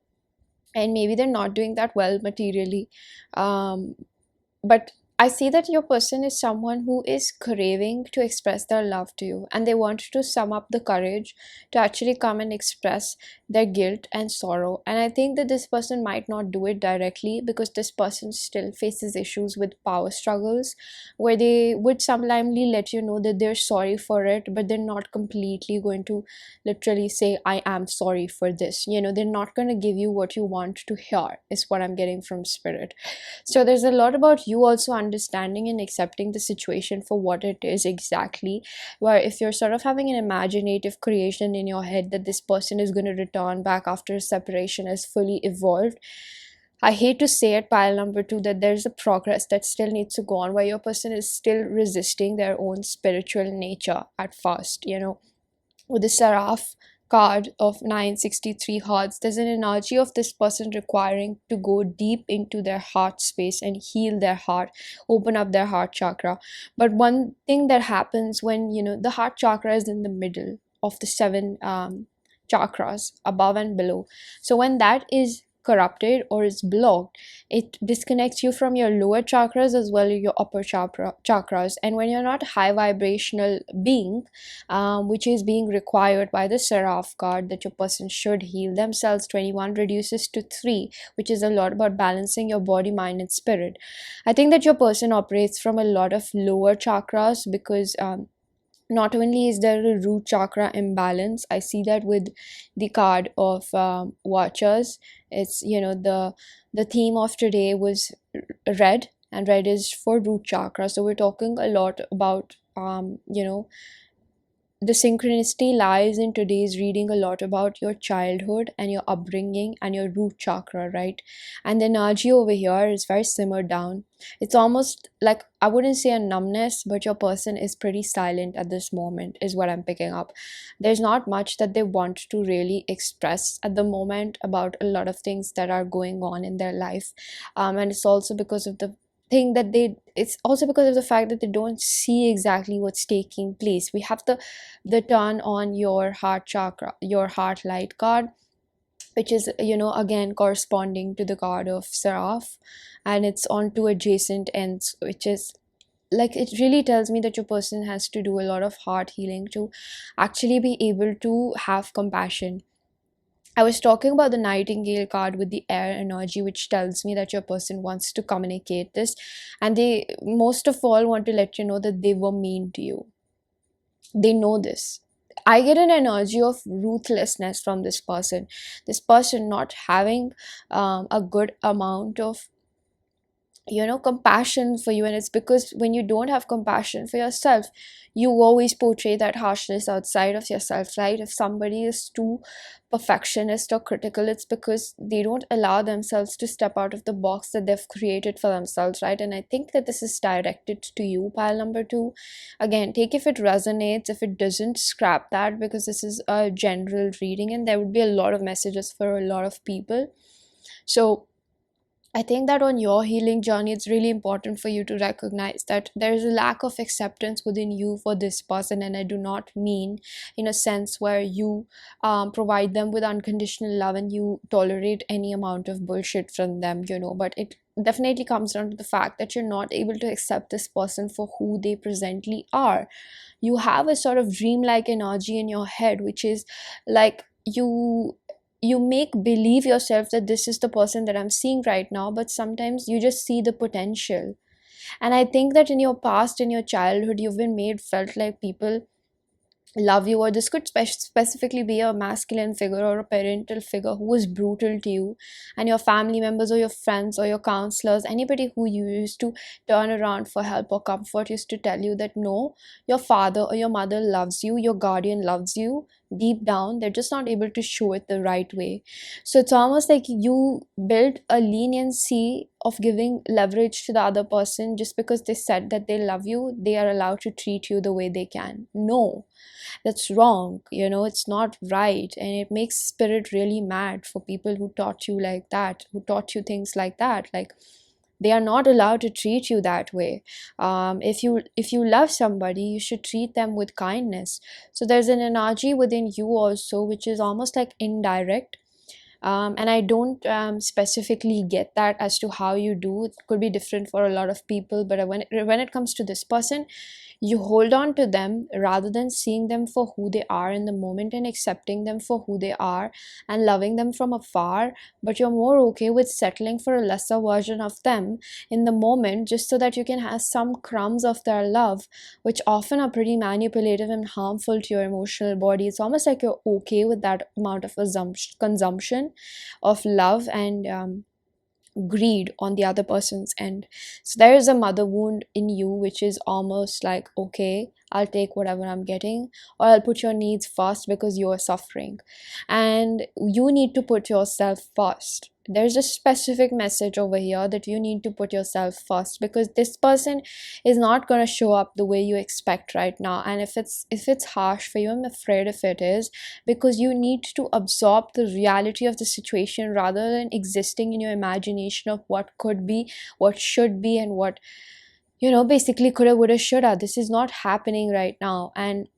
maybe they're not doing that well materially, but I see that your person is someone who is craving to express their love to you, and they want to sum up the courage to actually come and express their guilt and sorrow. And I think that this person might not do it directly, because this person still faces issues with power struggles, where they would sometimes let you know that they're sorry for it, but they're not completely going to literally say, I am sorry for this. They're not going to give you what you want to hear, is what I'm getting from spirit. So there's a lot about you also understanding and accepting the situation for what it is exactly, where if you're sort of having an imaginative creation in your head that this person is going to return back after a separation as fully evolved, I hate to say it, pile number 2, that there's a progress that still needs to go on, where your person is still resisting their own spiritual nature at first. With the Seraph card of 963 hearts, there's an energy of this person requiring to go deep into their heart space and heal their heart, open up their heart chakra. But one thing that happens when the heart chakra is in the middle of the 7 chakras, above and below. So when that is corrupted or is blocked, it disconnects you from your lower chakras as well as your upper chakras. And when you're not high vibrational being, which is being required by the Seraph card, that your person should heal themselves, 21 reduces to 3, which is a lot about balancing your body, mind and spirit. I think that your person operates from a lot of lower chakras, because not only is there a root chakra imbalance, I see that with the card of Watchers. It's the theme of today was red, and red is for root chakra. So we're talking a lot about the synchronicity lies in today's reading a lot about your childhood and your upbringing and your root chakra, right? And the energy over here is very simmered down. It's almost like, I wouldn't say a numbness, but your person is pretty silent at this moment, is what I'm picking up. There's not much that they want to really express at the moment about a lot of things that are going on in their life. And it's also because of the thing that it's also because of the fact that they don't see exactly what's taking place. We have the turn on your heart chakra, your heart light card, which is, again corresponding to the card of Seraph, and it's on two adjacent ends, which is like, it really tells me that your person has to do a lot of heart healing to actually be able to have compassion. I was talking about the Nightingale card with the air energy, which tells me that your person wants to communicate this, and they most of all want to let you know that they were mean to you. They know this. I get an energy of ruthlessness from this person. This person not having a good amount of compassion for you, and it's because when you don't have compassion for yourself, you always portray that harshness outside of yourself, right? If somebody is too perfectionist or critical, it's because they don't allow themselves to step out of the box that they've created for themselves, right? And I think that this is directed to you, pile number 2. Again, take if it resonates. If it doesn't, scrap that, because this is a general reading and there would be a lot of messages for a lot of people. So I think that on your healing journey, it's really important for you to recognize that there is a lack of acceptance within you for this person. And I do not mean in a sense where you provide them with unconditional love and you tolerate any amount of bullshit from them, but it definitely comes down to the fact that you're not able to accept this person for who they presently are. You have a sort of dreamlike energy in your head, which is like you make believe yourself that this is the person that I'm seeing right now, but sometimes you just see the potential. And I think that in your past, in your childhood, you've been made felt like people love you, or this could specifically be a masculine figure or a parental figure who was brutal to you, and your family members or your friends or your counselors, anybody who you used to turn around for help or comfort, used to tell you that no, your father or your mother loves you, your guardian loves you. Deep down, they're just not able to show it the right way. So it's almost like you built a leniency of giving leverage to the other person. Just because they said that they love you, they are allowed to treat you the way they can. No, that's wrong. It's not right, and it makes spirit really mad for people who taught you like that, who taught you things like that. Like, they are not allowed to treat you that way. If you love somebody, you should treat them with kindness. So there's an energy within you also, which is almost like indirect. And I don't specifically get that as to how you do. It could be different for a lot of people, but when it comes to this person, you hold on to them rather than seeing them for who they are in the moment and accepting them for who they are and loving them from afar. But you're more okay with settling for a lesser version of them in the moment, just so that you can have some crumbs of their love, which often are pretty manipulative and harmful to your emotional body. It's almost like you're okay with that amount of consumption of love and greed on the other person's end. So there is a mother wound in you, which is almost like, okay, I'll take whatever I'm getting, or I'll put your needs first because you are suffering. And you need to put yourself first. There's a specific message over here that you need to put yourself first, because this person is not going to show up the way you expect right now. And if it's harsh for you, I'm afraid if it is, because you need to absorb the reality of the situation rather than existing in your imagination of what could be, what should be, and what basically coulda, woulda, shoulda. This is not happening right now, and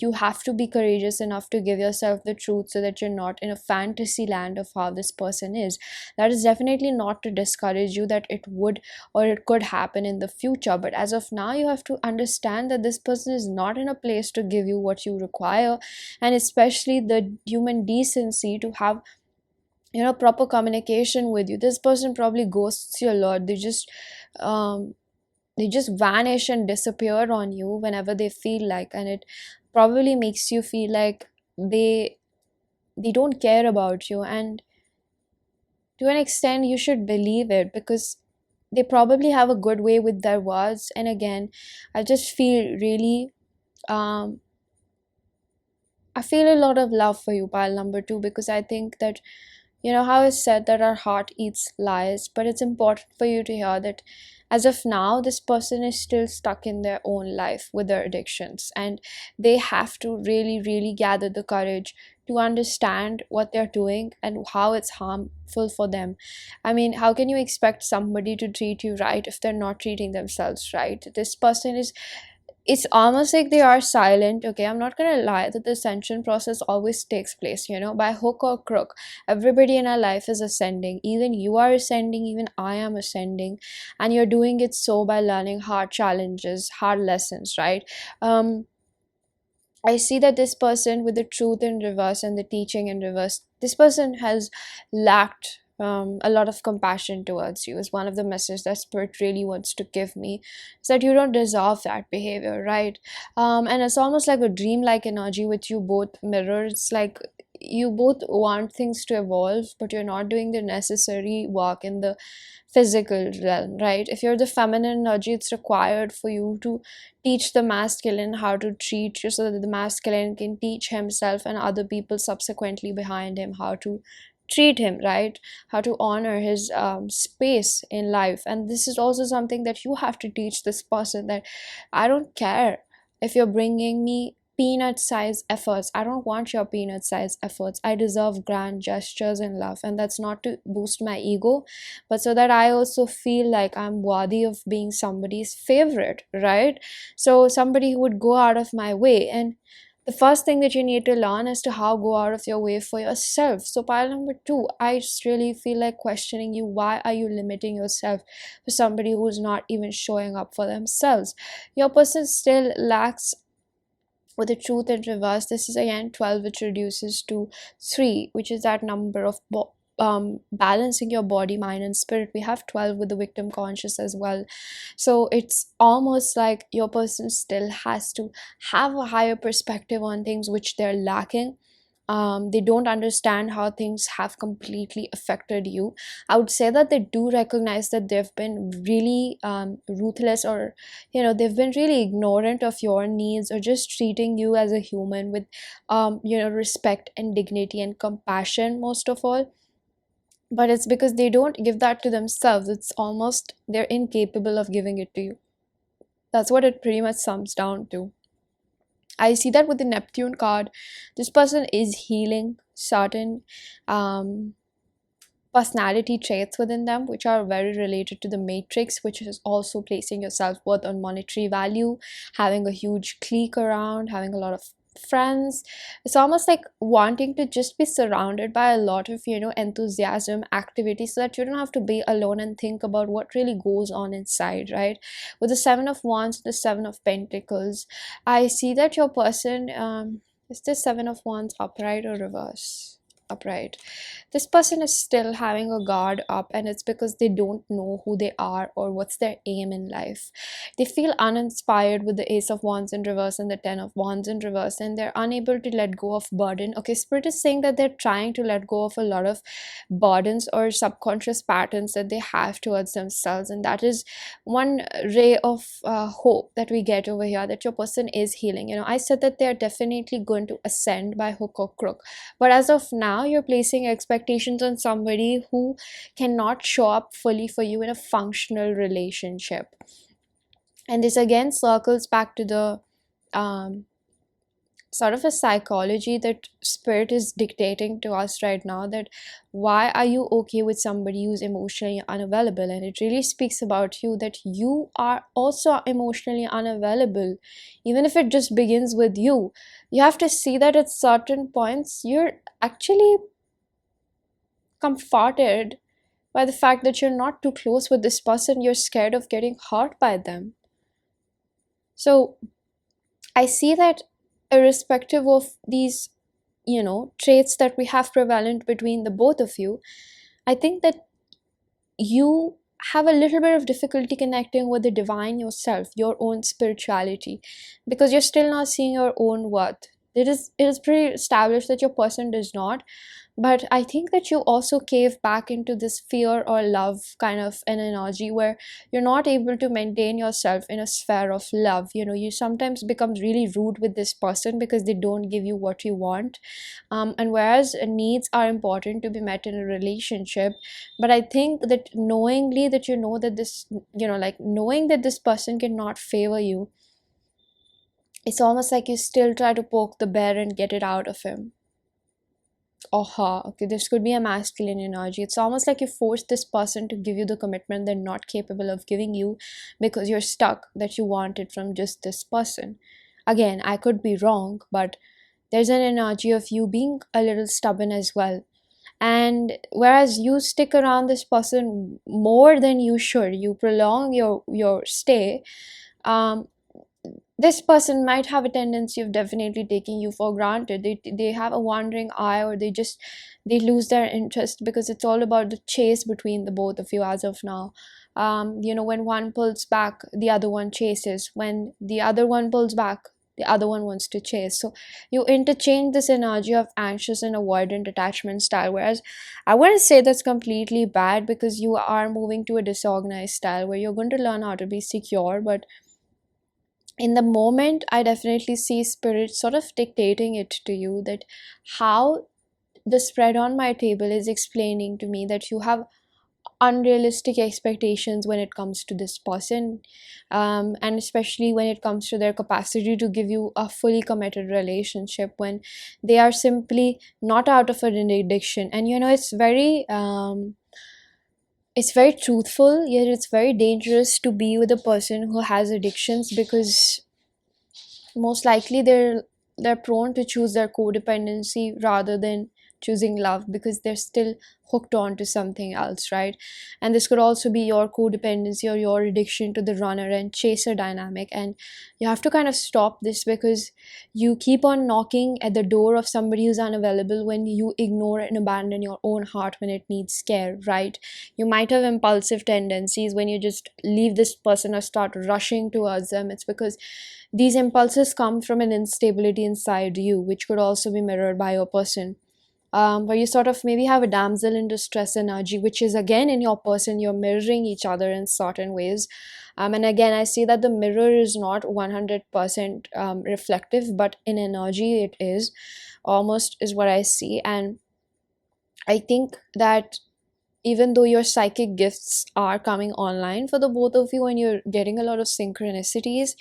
you have to be courageous enough to give yourself the truth, so that you're not in a fantasy land of how this person is. That is definitely not to discourage you that it would or it could happen in the future, but as of now, you have to understand that this person is not in a place to give you what you require, and especially the human decency to have proper communication with you. This person probably ghosts you a lot. They just vanish and disappear on you whenever they feel like, and it probably makes you feel like they don't care about you. And to an extent, you should believe it, because they probably have a good way with their words. And again, I just feel really I feel a lot of love for you, pile number two, because I think that, you know how it's said that our heart eats lies, but it's important for you to hear that as of now, this person is still stuck in their own life with their addictions, and they have to really, really gather the courage to understand what they're doing and how it's harmful for them. I mean, how can you expect somebody to treat you right if they're not treating themselves right? This person is, it's almost like they are silent. Okay, I'm not gonna lie that the ascension process always takes place, you know, by hook or crook. Everybody in our life is ascending. Even you are ascending, even I am ascending, and you're doing it so by learning hard challenges, hard lessons, right? I see that this person with the truth in reverse and the teaching in reverse, this person has lacked a lot of compassion towards you. Is one of the messages that spirit really wants to give me, is that you don't deserve that behavior, right? And it's almost like a dream-like energy which you both mirror. It's like you both want things to evolve, but you're not doing the necessary work in the physical realm, right? If you're the feminine energy, it's required for you to teach the masculine how to treat you, so that the masculine can teach himself and other people subsequently behind him how to treat him, right? How to honor his space in life. And this is also something that you have to teach this person, that I don't care if you're bringing me peanut size efforts. I don't want your peanut size efforts. I deserve grand gestures in love, and that's not to boost my ego, but so that I also feel like I'm worthy of being somebody's favorite, right? So somebody who would go out of my way. And the first thing that you need to learn is to how go out of your way for yourself. So pile number two, I just really feel like questioning you. Why are you limiting yourself for somebody who's not even showing up for themselves? Your person still lacks with the truth in reverse. This is again 12, which reduces to 3, which is that number of balancing your body, mind, and spirit. We have 12 with the victim conscious as well. So it's almost like your person still has to have a higher perspective on things which they're lacking. They don't understand how things have completely affected you. I would say that they do recognize that they've been really ruthless, or you know, they've been really ignorant of your needs, or just treating you as a human with you know, respect and dignity and compassion most of all. But it's because they don't give that to themselves. It's almost they're incapable of giving it to you. That's what it pretty much sums down to. I see that with the Neptune card. This person is healing certain personality traits within them, which are very related to the matrix, which is also placing your self-worth on monetary value, having a huge clique around, having a lot of friends. It's almost like wanting to just be surrounded by a lot of, you know, enthusiasm, activity, so that you don't have to be alone and think about what really goes on inside, right? With the 7 of Wands, the 7 of Pentacles, I see that your person is this 7 of Wands upright or reverse? Upright. This person is still having a guard up, and it's because they don't know who they are or what's their aim in life. They feel uninspired with the Ace of Wands in reverse and the 10 of Wands in reverse, and they're unable to let go of burden. Okay, spirit is saying that they're trying to let go of a lot of burdens or subconscious patterns that they have towards themselves, and that is one ray of hope that we get over here, that your person is healing. You know, I said that they're definitely going to ascend by hook or crook, but as of now you're placing expectations on somebody who cannot show up fully for you in a functional relationship. And this again circles back to the sort of a psychology that spirit is dictating to us right now, that why are you okay with somebody who's emotionally unavailable? And it really speaks about you, that you are also emotionally unavailable. Even if it just begins with you, you have to see that at certain points you're actually comforted by the fact that you're not too close with this person. You're scared of getting hurt by them. So I see that irrespective of these, you know, traits that we have prevalent between the both of you, I think that you have a little bit of difficulty connecting with the divine yourself, your own spirituality, because you're still not seeing your own worth. it is pretty established that your person does not. But I think that you also cave back into this fear or love kind of an energy where you're not able to maintain yourself in a sphere of love. You sometimes become really rude with this person because they don't give you what you want. And whereas needs are important to be met in a relationship, but I think that knowingly that you know that this, like knowing that this person cannot favor you, it's almost like you still try to poke the bear and get it out of him or her. Okay, this could be a masculine energy. It's almost like you force this person to give you the commitment they're not capable of giving you because you're stuck that you want it from just this person. Again, I could be wrong, but there's an energy of you being a little stubborn as well. And whereas you stick around this person more than you should, you prolong your stay, um, this person might have a tendency of definitely taking you for granted. They have a wandering eye, or they lose their interest because it's all about the chase between the both of you as of now. When one pulls back, the other one chases. When the other one pulls back, the other one wants to chase. So you interchange this energy of anxious and avoidant attachment style, whereas I wouldn't say that's completely bad, because you are moving to a disorganized style where you're going to learn how to be secure. But in the moment, I definitely see spirit sort of dictating it to you, that how the spread on my table is explaining to me that you have unrealistic expectations when it comes to this person, and especially when it comes to their capacity to give you a fully committed relationship, when they are simply not out of an addiction. And it's very truthful, yet it's very dangerous to be with a person who has addictions, because most likely they're prone to choose their codependency rather than choosing love, because they're still hooked on to something else, right? And this could also be your codependency or your addiction to the runner and chaser dynamic. And you have to kind of stop this, because you keep on knocking at the door of somebody who's unavailable when you ignore and abandon your own heart when it needs care, right? You might have impulsive tendencies when you just leave this person or start rushing towards them. It's because these impulses come from an instability inside you, which could also be mirrored by your person. Where you sort of maybe have a damsel in distress energy, which is again in your person. You're mirroring each other in certain ways. And again, I see that the mirror is not 100% reflective, but in energy it is, almost, is what I see. And I think that even though your psychic gifts are coming online for the both of you and you're getting a lot of synchronicities,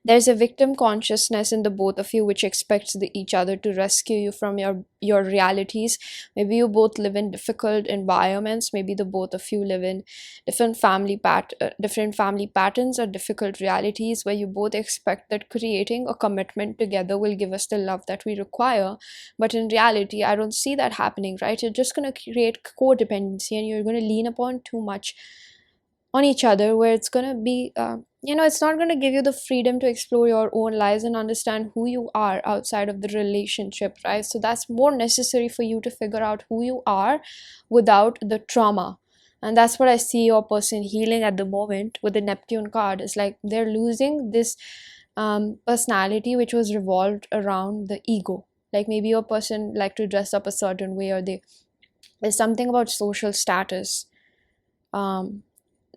there's a victim consciousness in the both of you which expects each other to rescue you from your realities. Maybe you both live in difficult environments. Maybe the both of you live in different different family patterns or difficult realities, where you both expect that creating a commitment together will give us the love that we require. But in reality, I don't see that happening, right? You're just going to create codependency, and you're going to lean upon too much on each other, where it's going to be it's not going to give you the freedom to explore your own lives and understand who you are outside of the relationship, right? So that's more necessary for you to figure out who you are without the trauma. And that's what I see your person healing at the moment with the Neptune card. Is like they're losing this personality which was revolved around the ego. Like maybe your person like to dress up a certain way, or there's something about social status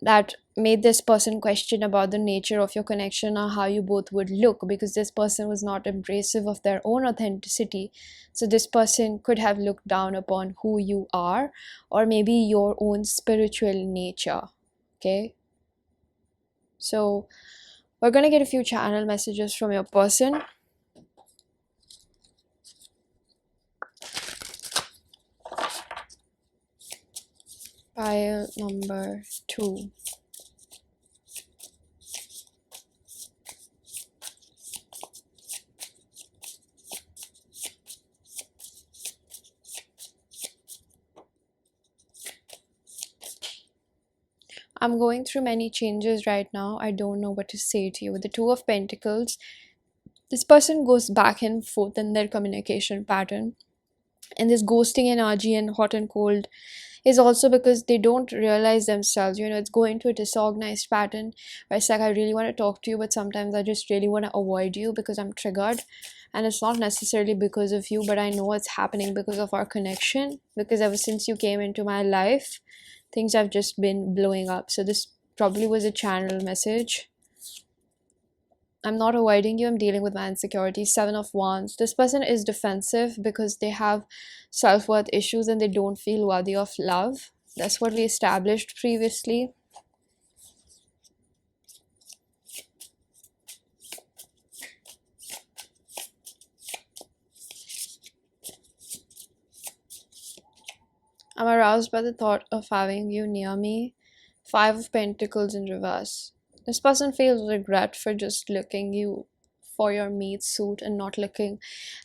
that made this person question about the nature of your connection or how you both would look, because this person was not embracive of their own authenticity. So this person could have looked down upon who you are, or maybe your own spiritual nature. Okay, so we're gonna get a few channel messages from your person. Pile number 2. I'm going through many changes right now. I don't know what to say to you. With the 2 of Pentacles, this person goes back and forth in their communication pattern. And this ghosting energy and hot and cold is also because they don't realize themselves. It's going to a disorganized pattern where it's like, I really want to talk to you, but sometimes I just really want to avoid you because I'm triggered. And it's not necessarily because of you, but I know it's happening because of our connection. Because ever since you came into my life, things have just been blowing up. So this probably was a channel message. I'm not avoiding you, I'm dealing with my insecurity. Seven of Wands. This person is defensive because they have self-worth issues and they don't feel worthy of love. That's what we established previously. I'm aroused by the thought of having you near me. Five of Pentacles in reverse. This person feels regret for just looking you for your meat suit and not looking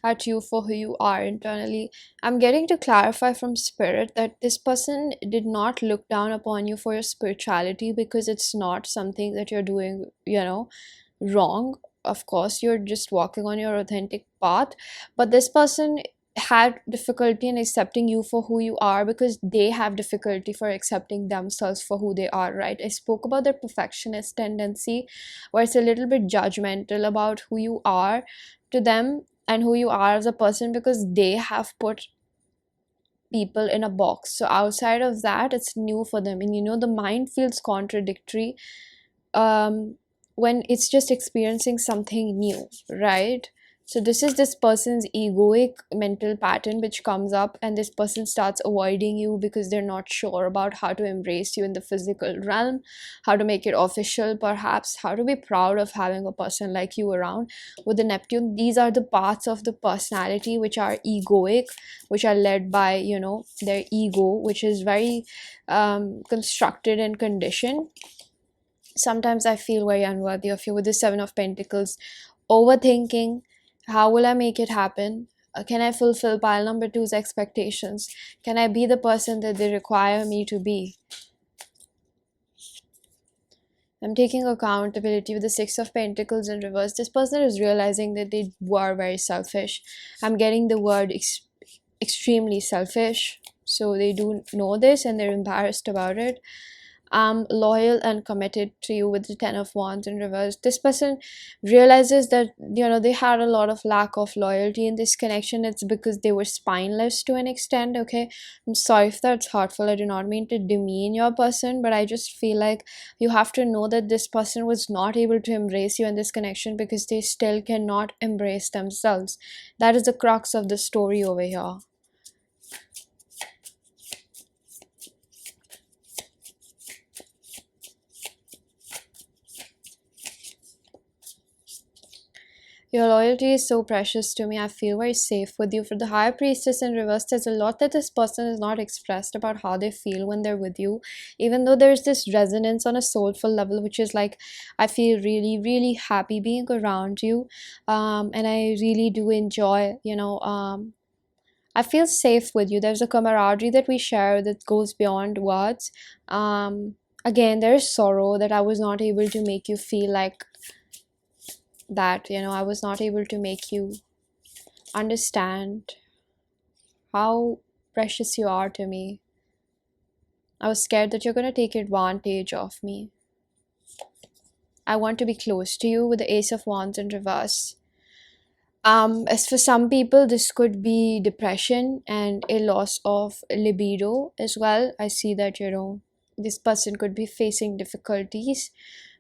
at you for who you are internally. I'm getting to clarify from spirit that this person did not look down upon you for your spirituality, because it's not something that you're doing, wrong. Of course, you're just walking on your authentic path, but this person had difficulty in accepting you for who you are because they have difficulty for accepting themselves for who they are, right? I spoke about their perfectionist tendency, where it's a little bit judgmental about who you are to them and who you are as a person, because they have put people in a box. So outside of that, it's new for them. And the mind feels contradictory when it's just experiencing something new, right? So this is this person's egoic mental pattern which comes up, and this person starts avoiding you because they're not sure about how to embrace you in the physical realm, how to make it official, perhaps how to be proud of having a person like you around. With the Neptune, these are the parts of the personality which are egoic, which are led by their ego, which is very constructed and conditioned. Sometimes I feel very unworthy of you. With the Seven of Pentacles, overthinking, how will I make it happen? Can I fulfill pile number two's expectations? Can I be the person that they require me to be? I'm taking accountability. With the Six of Pentacles in reverse, this person is realizing that they were very selfish. I'm getting the word extremely selfish. So they do know this and they're embarrassed about it. Loyal and committed to you. With the Ten of Wands in reverse, this person realizes that they had a lot of lack of loyalty in this connection. It's because they were spineless to an extent. Okay, I'm sorry if that's hurtful. I do not mean to demean your person, but I just feel like you have to know that this person was not able to embrace you in this connection because they still cannot embrace themselves. That is the crux of the story over here. Your loyalty is so precious to me. I feel very safe with you. For the High Priestess in reverse, there's a lot that this person is not expressed about how they feel when they're with you. Even though there's this resonance on a soulful level, which is like, I feel really, really happy being around you. And I really do enjoy, I feel safe with you. There's a camaraderie that we share that goes beyond words. Again, there's sorrow that I was not able to make you feel like that, I was not able to make you understand how precious you are to me. I was scared that you're going to take advantage of me. I want to be close to you. With the Ace of Wands in reverse, as for some people, this could be depression and a loss of libido as well. I see that this person could be facing difficulties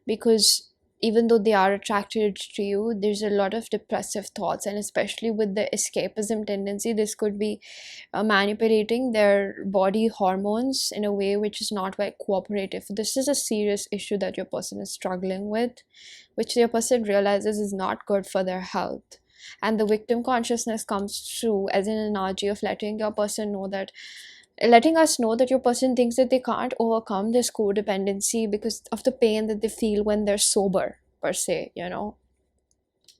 because even though they are attracted to you, there's a lot of depressive thoughts, and especially with the escapism tendency, this could be manipulating their body hormones in a way which is not very cooperative. This is a serious issue that your person is struggling with, which your person realizes is not good for their health. And the victim consciousness comes through as an energy of letting us know that your person thinks that they can't overcome this codependency because of the pain that they feel when they're sober, per se,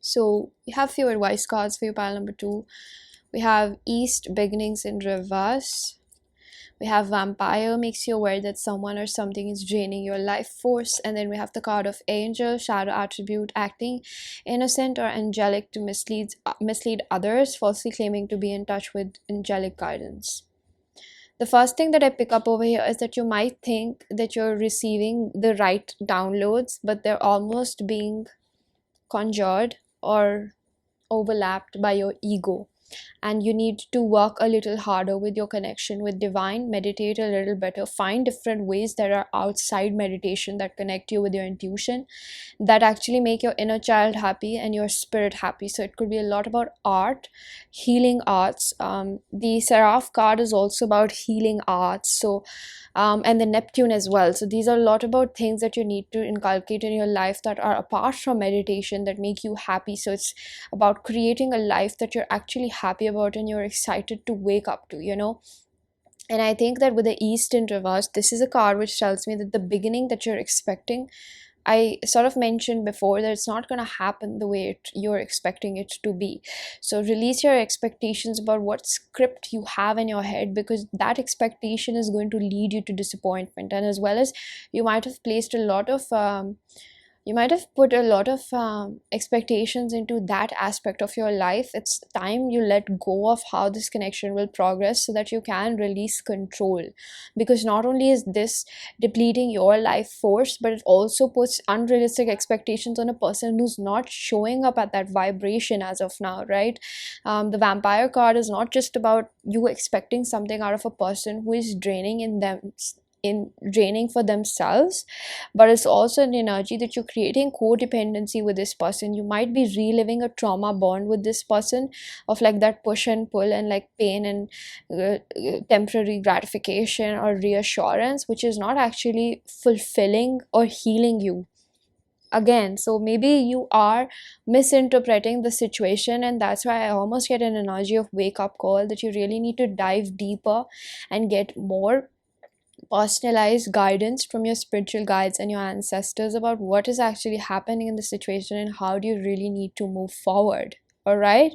So we have few advice cards for you, pile number two. We have East Beginnings in reverse. We have Vampire, makes you aware that someone or something is draining your life force. And then we have the card of Angel, Shadow attribute, acting innocent or angelic to mislead others, falsely claiming to be in touch with angelic guidance. The first thing that I pick up over here is that you might think that you're receiving the right downloads, but they're almost being conjured or overlapped by your ego, and you need to work a little harder with your connection with divine, meditate a little better, find different ways that are outside meditation that connect you with your intuition, that actually make your inner child happy and your spirit happy. So it could be a lot about art, healing arts. The Seraph card is also about healing arts. So and the Neptune as well. So these are a lot about things that you need to inculcate in your life that are apart from meditation, that make you happy. So it's about creating a life that you're actually happy about and you're excited to wake up to, you know. And I think that with the East in reverse, this is a card which tells me that the beginning that you're expecting, I sort of mentioned before that it's not going to happen the way you're expecting it to be. So release your expectations about what script you have in your head, because that expectation is going to lead you to disappointment. And as well as you might have placed a lot of you might have put a lot of expectations into that aspect of your life. It's time you let go of how this connection will progress so that you can release control, because not only is this depleting your life force, but it also puts unrealistic expectations on a person who's not showing up at that vibration as of now, right? The Vampire card is not just about you expecting something out of a person who is draining for themselves, but it's also an energy that you're creating codependency with this person. You might be reliving a trauma bond with this person of like that push and pull and like pain and temporary gratification or reassurance, which is not actually fulfilling or healing you again. So maybe you are misinterpreting the situation, and that's why I almost get an energy of wake up call, that you really need to dive deeper and get more personalized guidance from your spiritual guides and your ancestors about what is actually happening in the situation and how do you really need to move forward. All right,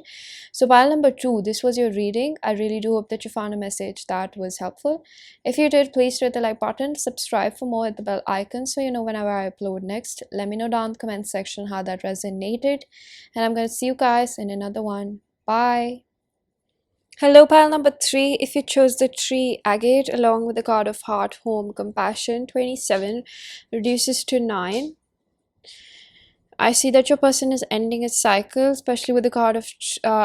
so pile number 2, this was your reading. I really do hope that you found a message that was helpful. If you did, please hit the like button, subscribe for more, at the bell icon so you know whenever I upload next. Let me know down in the comment section how that resonated, and I'm going to see you guys in another one. Bye. Hello, pile number 3. If you chose the tree, Agate, along with the card of heart, home, compassion, 27 reduces to 9. I see that your person is ending its cycle, especially with the card of,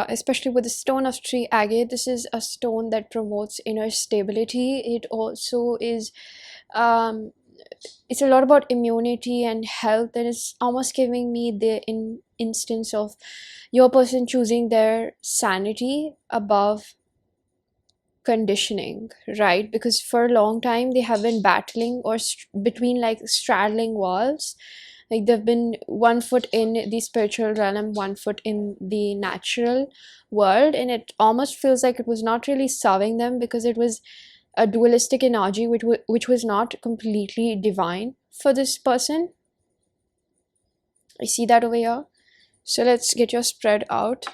especially with the stone of tree agate. This is a stone that promotes inner stability. It also is, it's a lot about immunity and health, and it's almost giving me the instance of your person choosing their sanity above conditioning, right? Because for a long time they have been battling or between like straddling walls. Like they've been 1 foot in the spiritual realm, 1 foot in the natural world, and it almost feels like it was not really serving them because it was a dualistic energy which was not completely divine for this person. I see that over here. So let's get your spread out.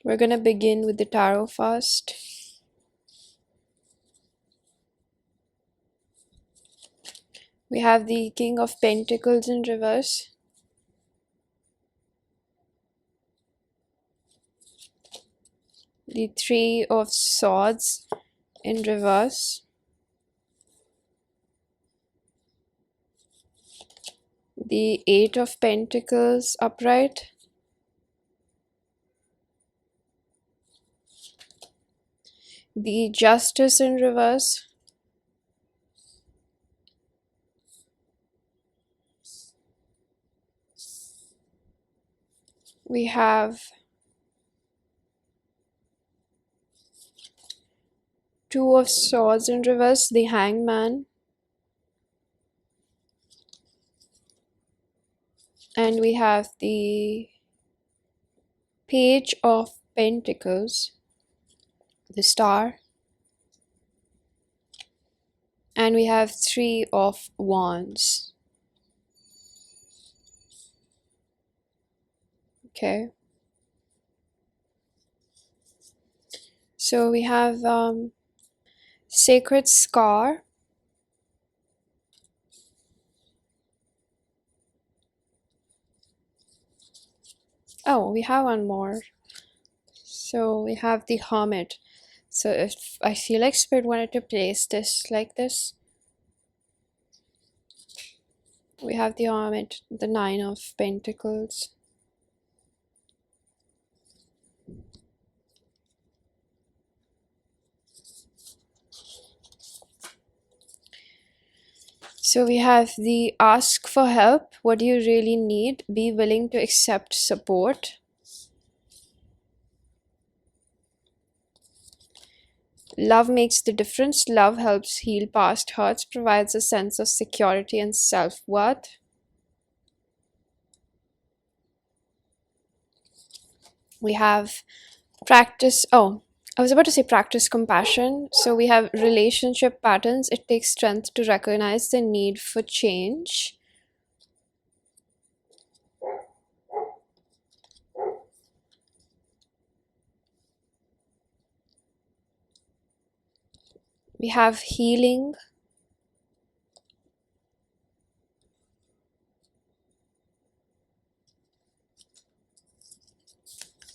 We're gonna begin with the tarot first. We have the King of Pentacles in reverse. The Three of Swords in reverse. The Eight of Pentacles upright. The Justice in reverse. We have Two of Swords in reverse, the Hangman. And we have the Page of Pentacles, the Star. And we have Three of Wands. Okay. So we have Sacred Scar. Oh, we have one more. So we have the Hermit. So if I feel like Spirit wanted to place this like this, we have the Hermit, the Nine of Pentacles. So we have the ask for help. What do you really need? Be willing to accept support. Love makes the difference. Love helps heal past hurts, provides a sense of security and self-worth. We have practice. Oh, I was about to say practice compassion. So we have relationship patterns. It takes strength to recognize the need for change. We have healing.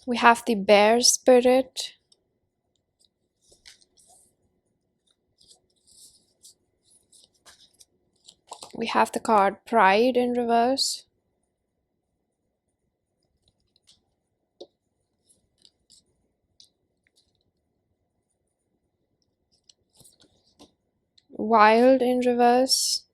We have the bear spirit. We have the card Pride in reverse. Wild in reverse.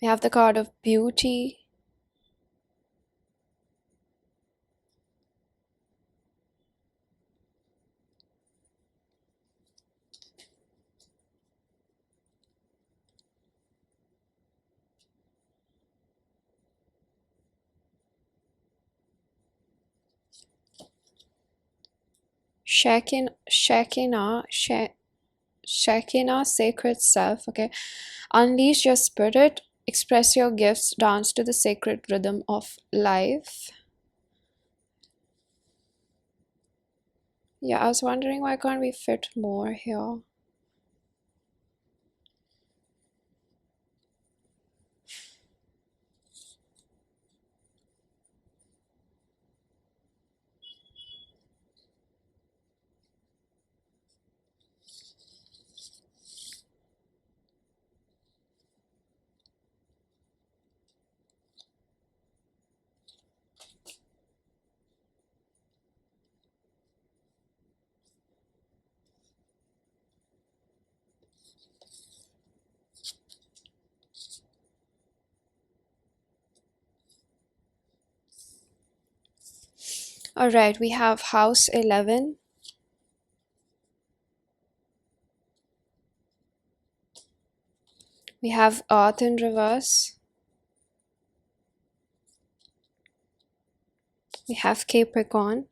We have the card of Beauty. Shekinah, sacred self. Okay, unleash your spirit, express your gifts, dance to the sacred rhythm of life. Yeah, I was wondering why can't we fit more here. All right, we have house 11. We have earth in reverse. We have Capricorn.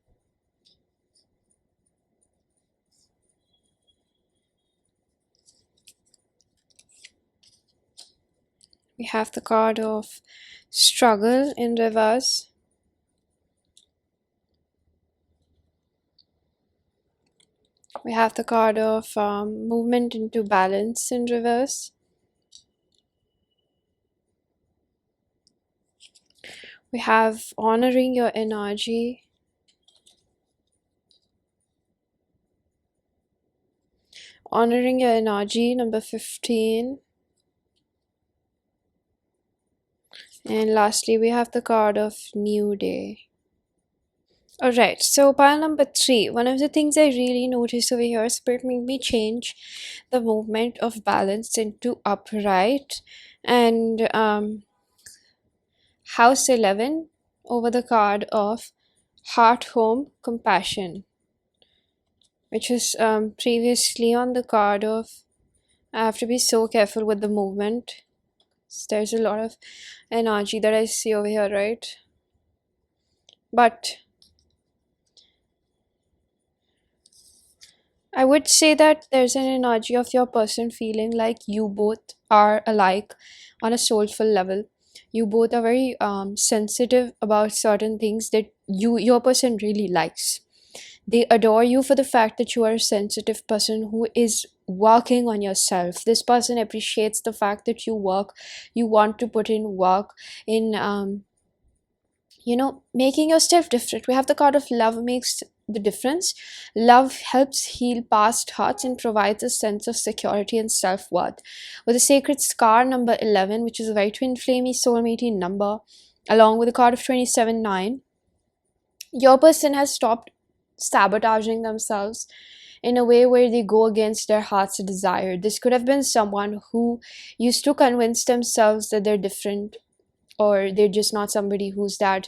We have the card of struggle in reverse. We have the card of movement into balance in reverse. We have honoring your energy. Honoring your energy, number 15. And lastly, we have the card of new day. Alright, so pile number 3. One of the things I really noticed over here, Spirit made me change the movement of balance into upright. And house 11 over the card of heart, home, compassion, which was previously on the card of I have to be so careful with the movement. There's a lot of energy that I see over here, right? But I would say that there's an energy of your person feeling like you both are alike on a soulful level. You both are very sensitive about certain things that your person really likes. They adore you for the fact that you are a sensitive person who is working on yourself. This person appreciates the fact that you want to put in work in making yourself different. We have the card of love makes the difference. Love helps heal past hurts and provides a sense of security and self-worth. With the sacred scar number 11, which is a very twin flamey soulmate number, along with the card of 27-9, your person has stopped sabotaging themselves in a way where they go against their heart's desire. This could have been someone who used to convince themselves that they're different, or they're just not somebody who's that,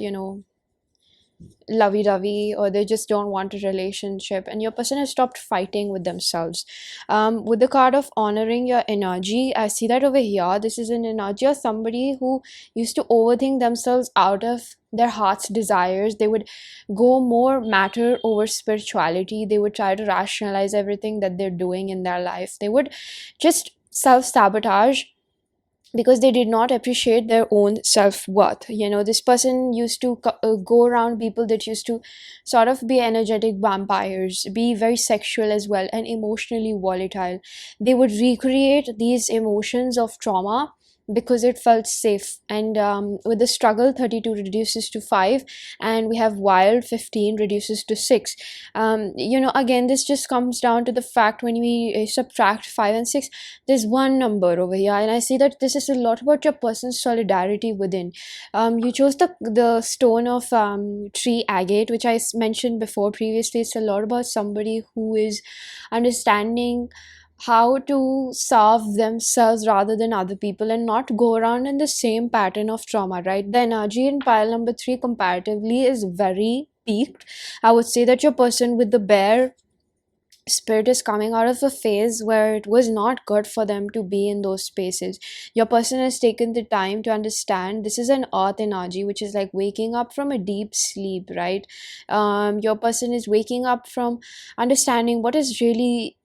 lovey-dovey, or they just don't want a relationship, and your person has stopped fighting with themselves. With the card of honoring your energy, I see that over here this is an energy of somebody who used to overthink themselves out of their heart's desires. They would go more matter over spirituality. They would try to rationalize everything that they're doing in their life. They would just self-sabotage because they did not appreciate their own self-worth. This person used to go around people that used to sort of be energetic vampires, be very sexual as well, and emotionally volatile. They would recreate these emotions of trauma because it felt safe. And with the struggle, 32 reduces to 5, and we have wild, 15 reduces to 6. Again, this just comes down to the fact when we subtract 5 and 6, there's one number over here, and I see that this is a lot about your person's solidarity within. You chose the stone of tree agate, which I mentioned before previously. It's a lot about somebody who is understanding how to serve themselves rather than other people and not go around in the same pattern of trauma, right? The energy in pile number 3 comparatively is very peaked. I would say that your person with the bear spirit is coming out of a phase where it was not good for them to be in those spaces. Your person has taken the time to understand this is an earth energy, which is like waking up from a deep sleep, right? Your person is waking up from understanding what is really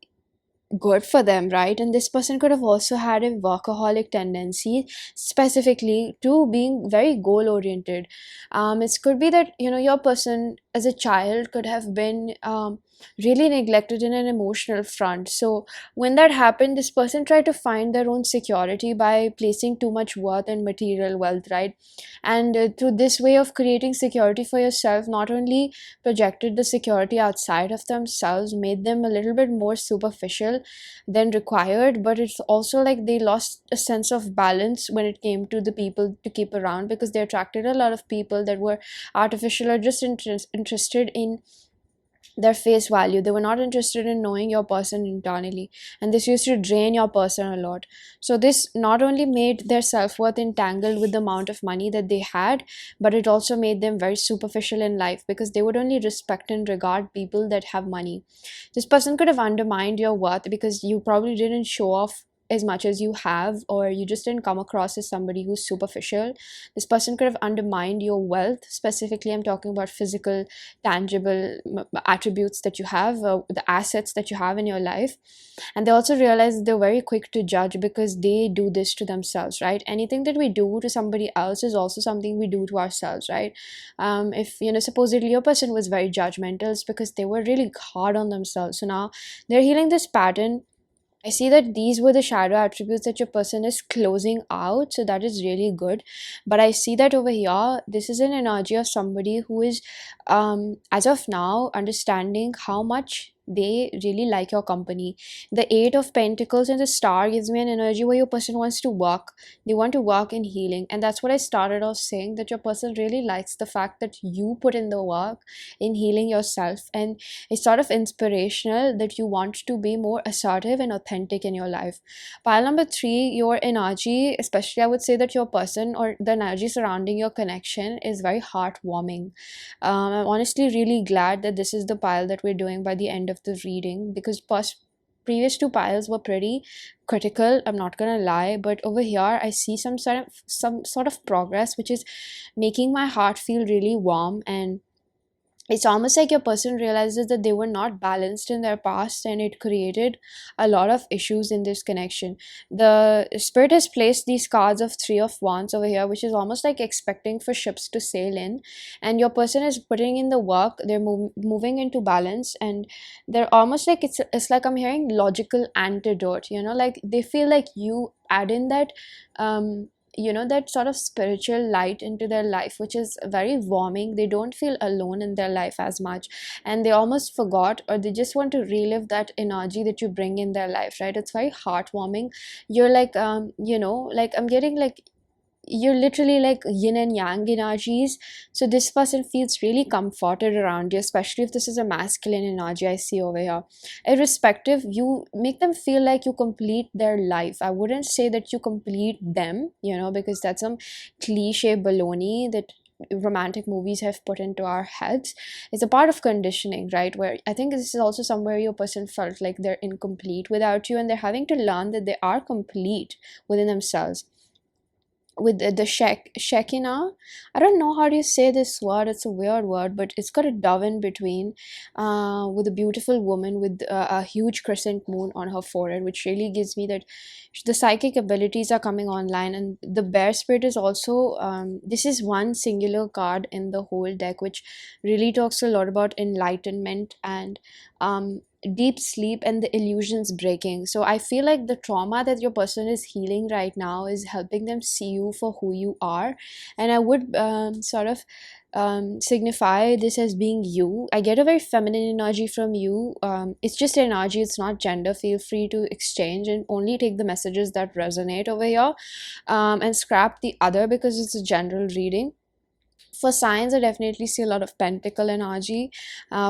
good for them, right? And this person could have also had a workaholic tendency, specifically to being very goal oriented. It could be that your person as a child could have been really neglected in an emotional front. So when that happened, this person tried to find their own security by placing too much worth in material wealth, right? And through this way of creating security for yourself, not only projected the security outside of themselves, made them a little bit more superficial than required, but it's also like they lost a sense of balance when it came to the people to keep around, because they attracted a lot of people that were artificial or just interested in their face value. They were not interested in knowing your person internally, and this used to drain your person a lot. So this not only made their self-worth entangled with the amount of money that they had, but it also made them very superficial in life, because they would only respect and regard people that have money. This person could have undermined your worth because you probably didn't show off as much as you have, or you just didn't come across as somebody who's superficial. This person could have undermined your wealth. Specifically, I'm talking about physical, tangible attributes that you have, the assets that you have in your life. And they also realize they're very quick to judge because they do this to themselves, right? Anything that we do to somebody else is also something we do to ourselves, right? If supposedly your person was very judgmental, it's because they were really hard on themselves. So now they're healing this pattern. I see that these were the shadow attributes that your person is closing out, so that is really good. But I see that over here, this is an energy of somebody who is, as of now, understanding how much they really like your company. The 8 of Pentacles and the Star gives me an energy where your person wants to work. They want to work in healing, and that's what I started off saying, that your person really likes the fact that you put in the work in healing yourself, and it's sort of inspirational that you want to be more assertive and authentic in your life. Pile number 3, your energy, especially I would say that your person or the energy surrounding your connection is very heartwarming. I'm honestly really glad that this is the pile that we're doing by the end of the reading, because previous 2 piles were pretty critical, I'm not gonna lie, but over here I see some sort of progress, which is making my heart feel really warm. And it's almost like your person realizes that they were not balanced in their past, and it created a lot of issues in this connection. The spirit has placed these cards of three of wands over here, which is almost like expecting for ships to sail in, and your person is putting in the work. They're moving into balance, and they're almost like it's like I'm hearing logical antidote, like they feel like you add in that that sort of spiritual light into their life, which is very warming. They don't feel alone in their life as much, and they almost forgot, or they just want to relive that energy that you bring in their life, right? It's very heartwarming. You're like like I'm getting like you're literally like yin and yang energies. So this person feels really comforted around you, especially if this is a masculine energy I see over here. Irrespective, you make them feel like you complete their life. I wouldn't say that you complete them, because that's some cliche baloney that romantic movies have put into our heads. It's a part of conditioning, right? Where I think this is also somewhere your person felt like they're incomplete without you, and they're having to learn that they are complete within themselves. With the Shekinah. I don't know how do you say this word. It's a weird word, but it's got a dove in between, with a beautiful woman with a huge crescent moon on her forehead, which really gives me that the psychic abilities are coming online. And the bear spirit is also, this is one singular card in the whole deck, which really talks a lot about enlightenment and deep sleep and the illusions breaking. So I feel like the trauma that your person is healing right now is helping them see you for who you are. And I would sort of signify this as being you. I get a very feminine energy from you. It's just energy, it's not gender. Feel free to exchange and only take the messages that resonate over here, and scrap the other because it's a general reading. For signs, I definitely see a lot of pentacle energy.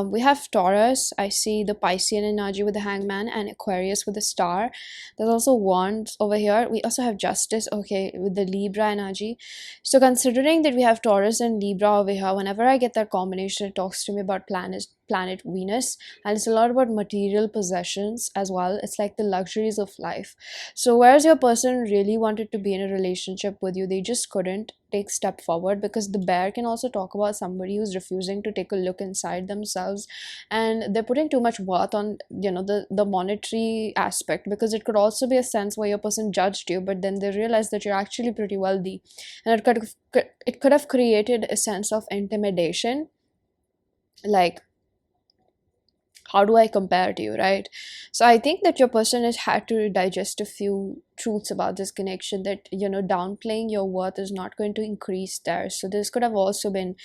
We have Taurus. I see the Piscean energy with the hangman, and Aquarius with the star. There's also wands over here. We also have justice, okay, with the Libra energy. So considering that we have Taurus and Libra over here, whenever I get that combination, it talks to me about planet Venus, and it's a lot about material possessions as well. It's like the luxuries of life. So whereas your person really wanted to be in a relationship with you, they just couldn't take step forward, because the bear can also talk about somebody who's refusing to take a look inside themselves, and they're putting too much worth on the monetary aspect, because it could also be a sense where your person judged you, but then they realized that you're actually pretty wealthy, and it could have created a sense of intimidation, like, how do I compare to you, right? So I think that your person has had to digest a few truths about this connection, that downplaying your worth is not going to increase theirs. So this could have also been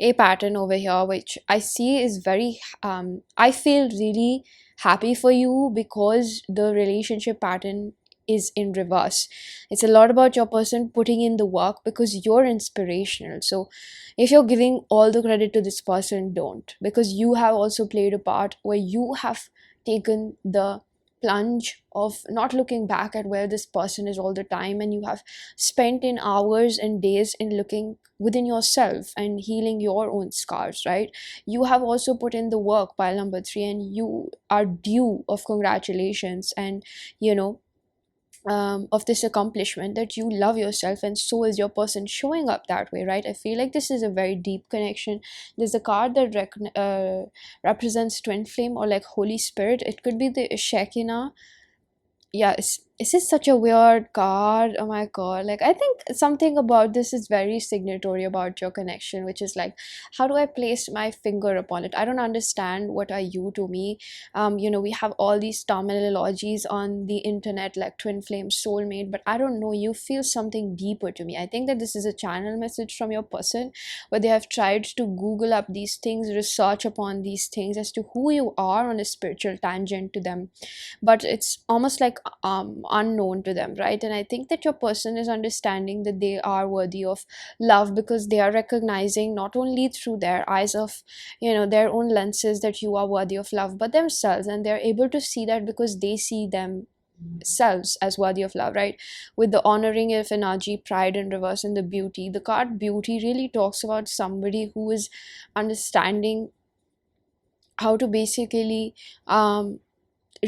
a pattern over here, which I see is very I feel really happy for you, because the relationship pattern is in reverse. It's a lot about your person putting in the work, because you're inspirational. So if you're giving all the credit to this person, don't, because you have also played a part where you have taken the plunge of not looking back at where this person is all the time, and you have spent in hours and days in looking within yourself and healing your own scars, right? You have also put in the work, pile number 3, and you are due of congratulations, and of this accomplishment, that you love yourself, and so is your person showing up that way, right? I feel like this is a very deep connection. There's a card that represents twin flame, or like Holy Spirit. It could be the Shekinah. Yeah, it's just such a weird card. Oh my god. Like, I think something about this is very signatory about your connection, which is like, how do I place my finger upon it? I don't understand what are you to me. We have all these terminologies on the internet, like twin flame, soulmate, but I don't know, you feel something deeper to me. I think that this is a channel message from your person, where they have tried to Google up these things, research upon these things as to who you are on a spiritual tangent to them, but it's almost like unknown to them, right? And I think that your person is understanding that they are worthy of love, because they are recognizing not only through their eyes of their own lenses that you are worthy of love, but themselves, and they're able to see that because they see themselves as worthy of love, right? With the honoring of energy, pride in reverse, and the beauty. The card beauty really talks about somebody who is understanding how to basically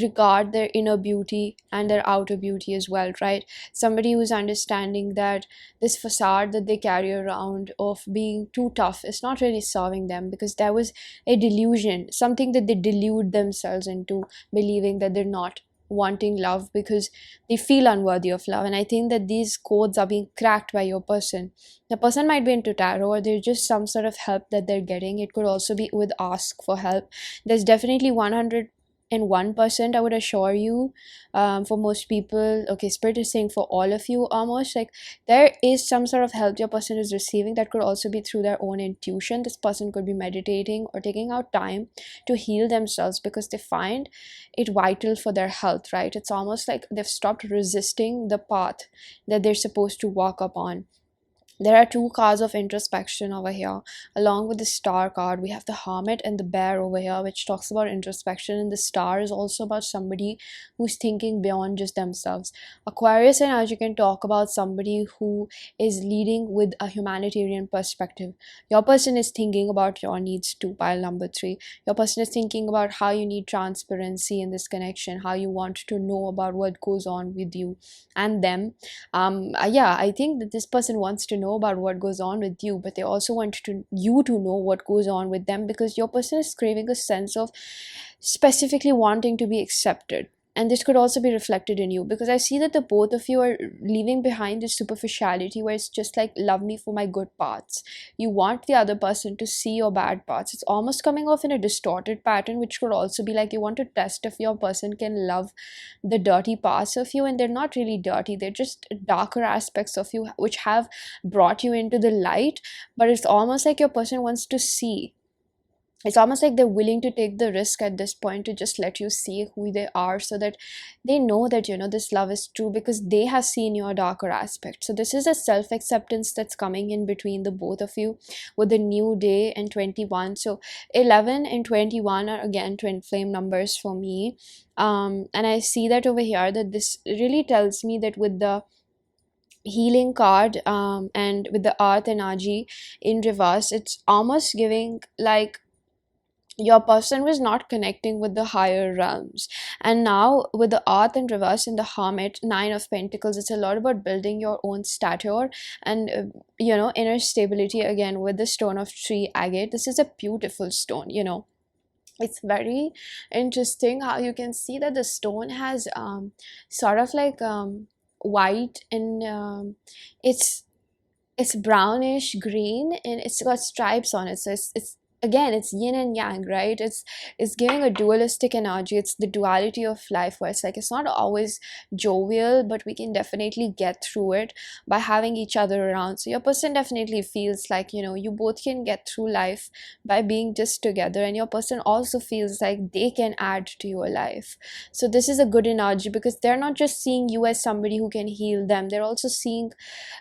regard their inner beauty and their outer beauty as well, right? Somebody who's understanding that this facade that they carry around of being too tough is not really serving them, because there was a delusion, something that they delude themselves into believing that they're not wanting love because they feel unworthy of love. And I think that these codes are being cracked by your person. The person might be into tarot, or there's just some sort of help that they're getting. It could also be with ask for help. There's definitely 101%, I would assure you, for most people. Okay, spirit is saying for all of you, almost like there is some sort of help your person is receiving. That could also be through their own intuition. This person could be meditating or taking out time to heal themselves because they find it vital for their health, right? It's almost like they've stopped resisting the path that they're supposed to walk upon. There are two cards of introspection over here. Along with the star card, we have the hermit and the bear over here, which talks about introspection. And the star is also about somebody who's thinking beyond just themselves. Aquarius energy can talk about somebody who is leading with a humanitarian perspective. Your person is thinking about your needs too, pile number 3. Your person is thinking about how you need transparency in this connection, how you want to know about what goes on with you and them. Yeah, I think that this person wants to know about what goes on with you, but they also want you to know what goes on with them, because your person is craving a sense of specifically wanting to be accepted. And this could also be reflected in you, because I see that the both of you are leaving behind this superficiality where it's just like, love me for my good parts. You want the other person to see your bad parts. It's almost coming off in a distorted pattern, which could also be like you want to test if your person can love the dirty parts of you. And they're not really dirty, they're just darker aspects of you which have brought you into the light. But it's almost like your person wants to see, it's almost like they're willing to take the risk at this point to just let you see who they are, so that they know that, you know, this love is true because they have seen your darker aspect. So this is a self-acceptance that's coming in between the both of you with the new day and 21. So 11 and 21 are again twin flame numbers for me. And I see that over here, that this really tells me that with the healing card and with the earth energy in reverse, it's almost giving like your person was not connecting with the higher realms. And now with the earth in reverse in the hermit, 9 of pentacles, it's a lot about building your own stature and you know, inner stability. Again with the stone of tree agate, this is a beautiful stone, you know. It's very interesting how you can see that the stone has sort of like white and it's brownish green, and it's got stripes on it. So it's again, it's yin and yang, right? It's giving a dualistic energy. It's the duality of life, where it's like it's not always jovial, but we can definitely get through it by having each other around. So your person definitely feels like, you know, you both can get through life by being just together, and your person also feels like they can add to your life. So this is a good energy, because they're not just seeing you as somebody who can heal them, they're also seeing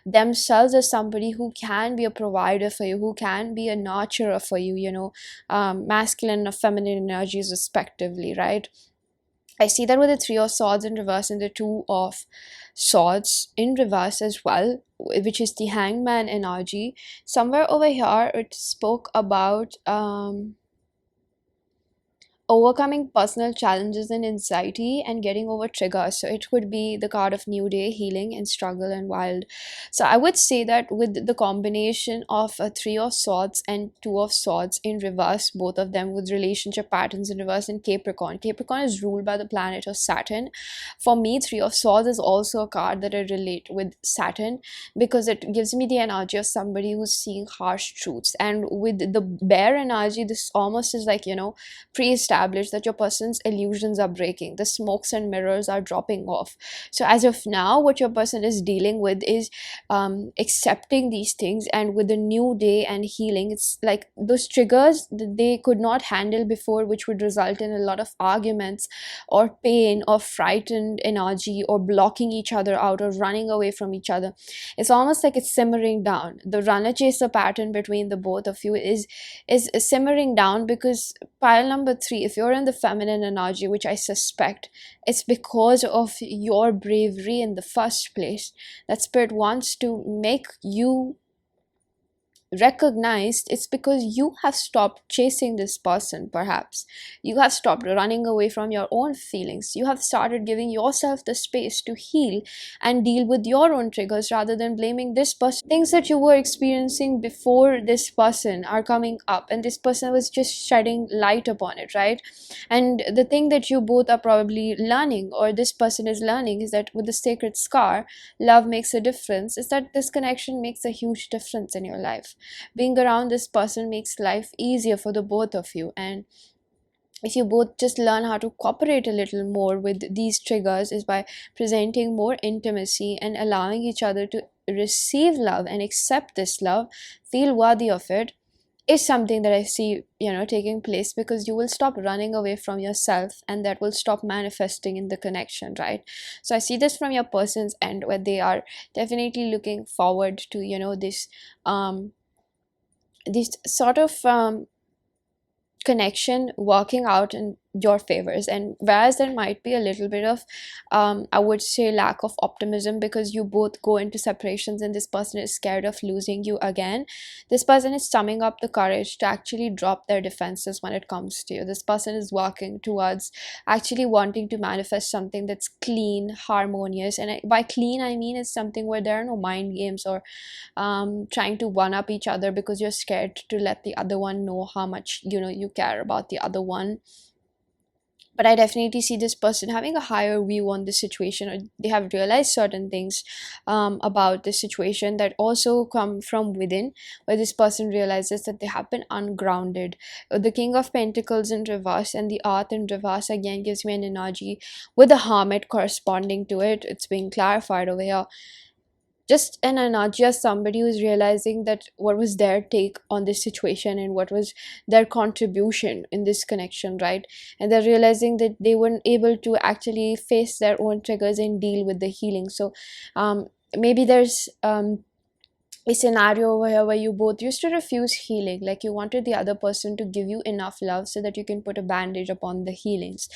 themselves as somebody who can be a provider for you, who can be a nurturer for you, you know, masculine or feminine energies respectively, right? I see that with the 3 of swords in reverse and the 2 of swords in reverse as well, which is the hangman energy. Somewhere over here it spoke about overcoming personal challenges and anxiety and getting over triggers. So it could be the card of new day, healing and struggle and wild. So I would say that with the combination of a 3 of swords and 2 of swords in reverse, both of them with relationship patterns in reverse, and Capricorn is ruled by the planet of Saturn. For me, 3 of swords is also a card that I relate with Saturn, because it gives me the energy of somebody who's seeing harsh truths. And with the bear energy, this almost is like, you know, pre-established that your person's illusions are breaking, the smokes and mirrors are dropping off. So as of now, what your person is dealing with is accepting these things, and with the new day and healing, it's like those triggers that they could not handle before, which would result in a lot of arguments or pain or frightened energy or blocking each other out or running away from each other. It's almost like it's simmering down. The runner chaser pattern between the both of you is simmering down, because pile number 3, if you're in the feminine energy, which I suspect, it's because of your bravery in the first place that spirit wants to make you recognized, it's because you have stopped chasing this person. Perhaps you have stopped running away from your own feelings. You have started giving yourself the space to heal and deal with your own triggers rather than blaming this person. Things that you were experiencing before this person are coming up, and this person was just shedding light upon it, right? And the thing that you both are probably learning, or this person is learning, is that with the sacred scar, love makes a difference, is that this connection makes a huge difference in your life. Being around this person makes life easier for the both of you. And if you both just learn how to cooperate a little more with these triggers, is by presenting more intimacy and allowing each other to receive love and accept this love, feel worthy of it, is something that I see, taking place, because you will stop running away from yourself, and that will stop manifesting in the connection, right? So I see this from your person's end, where they are definitely looking forward to, this sort of connection working out in your favors. And whereas there might be a little bit of I would say lack of optimism, because you both go into separations and this person is scared of losing you again, this person is summing up the courage to actually drop their defenses when it comes to you. This person is working towards actually wanting to manifest something that's clean, harmonious, and by clean I mean it's something where there are no mind games or trying to one up each other because you're scared to let the other one know how much you care about the other one. But I definitely see this person having a higher view on the situation, or they have realized certain things about the situation that also come from within, where this person realizes that they have been ungrounded. The King of Pentacles in reverse and the Earth in reverse again gives me an energy with the Hermit corresponding to it. It's being clarified over here. Just an energy of somebody who's realizing that what was their take on this situation and what was their contribution in this connection, right? And they're realizing that they weren't able to actually face their own triggers and deal with the healing. So maybe there's a scenario where you both used to refuse healing, like you wanted the other person to give you enough love so that you can put a bandage upon the healings.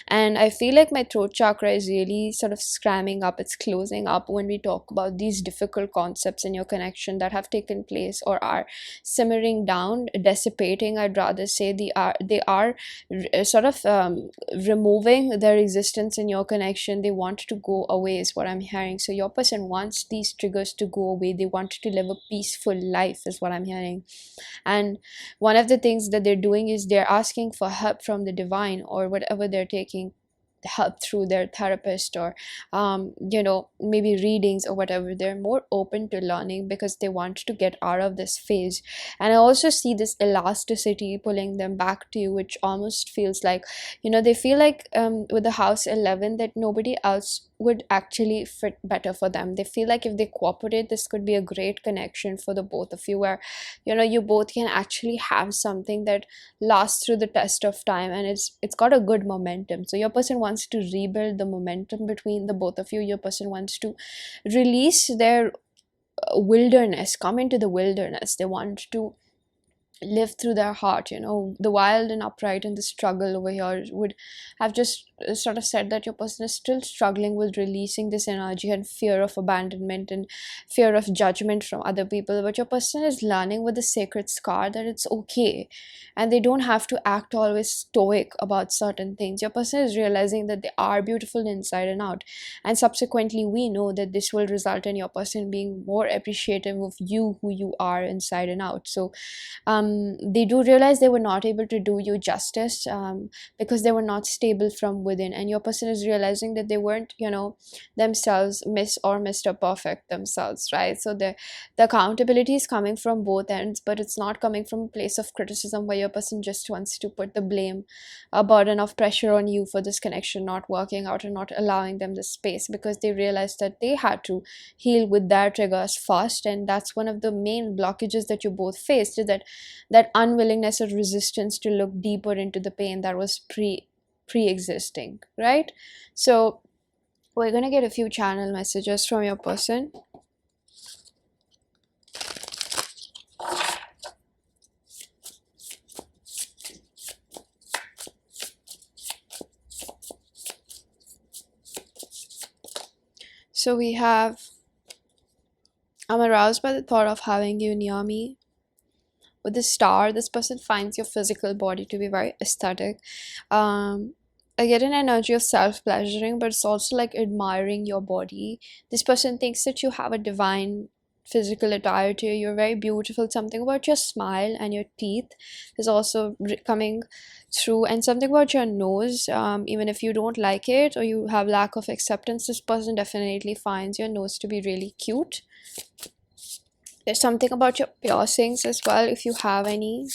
And I feel like my throat chakra is really sort of scramming up, it's closing up when we talk about these difficult concepts in your connection that have taken place or are simmering down, dissipating. I'd rather say they are sort of removing their existence in your connection. They want to go away is what I'm hearing. So your person wants these triggers to go away. They want to live a peaceful life is what I'm hearing. And one of the things that they're doing is they're asking for help from the divine, or whatever they're taking help through their therapist, or maybe readings or whatever. They're more open to learning because they want to get out of this phase. And I also see this elasticity pulling them back to you, which almost feels like they feel like with the house 11 that nobody else would actually fit better for them. They feel like if they cooperate, this could be a great connection for the both of you, where you both can actually have something that lasts through the test of time, and it's got a good momentum. So your person wants to rebuild the momentum between the both of you. Your person wants to release their wilderness, come into the wilderness. They want to live through their heart. The wild and upright and the struggle over here would have just sort of said that your person is still struggling with releasing this energy and fear of abandonment and fear of judgment from other people. But your person is learning with the sacred scar that it's okay, and they don't have to act always stoic about certain things. Your person is realizing that they are beautiful inside and out, and subsequently we know that this will result in your person being more appreciative of you, who you are inside and out. So they do realize they were not able to do you justice because they were not stable from within, and your person is realizing that they weren't themselves Miss or Mr. Perfect themselves, right? So the accountability is coming from both ends, but it's not coming from a place of criticism where your person just wants to put the blame, a burden of pressure on you for this connection not working out and not allowing them the space, because they realized that they had to heal with their triggers first. And that's one of the main blockages that you both faced, is that unwillingness or resistance to look deeper into the pain that was pre-existing, right? So we're gonna get a few channel messages from your person. So we have, I'm aroused by the thought of having you near me. with the star, this person finds your physical body to be very aesthetic. I get an energy of self-pleasuring, but it's also like admiring your body. This person thinks that you have a divine physical attire to you. You're very beautiful. Something about your smile and your teeth is also coming through, and something about your nose. Even if you don't like it or you have lack of acceptance, this person definitely finds your nose to be really cute. There's something about your piercings as well, if you have any.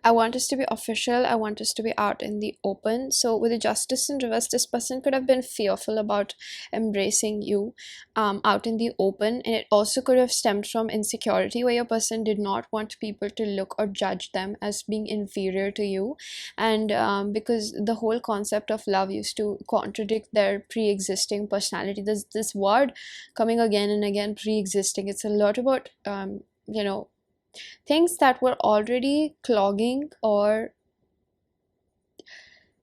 I want us to be official. I want us to be out in the open. So with the justice in reverse, this person could have been fearful about embracing you out in the open. And it also could have stemmed from insecurity, where your person did not want people to look or judge them as being inferior to you. And because the whole concept of love used to contradict their pre-existing personality. There's this word coming again and again, pre-existing. It's a lot about, you know, things that were already clogging, or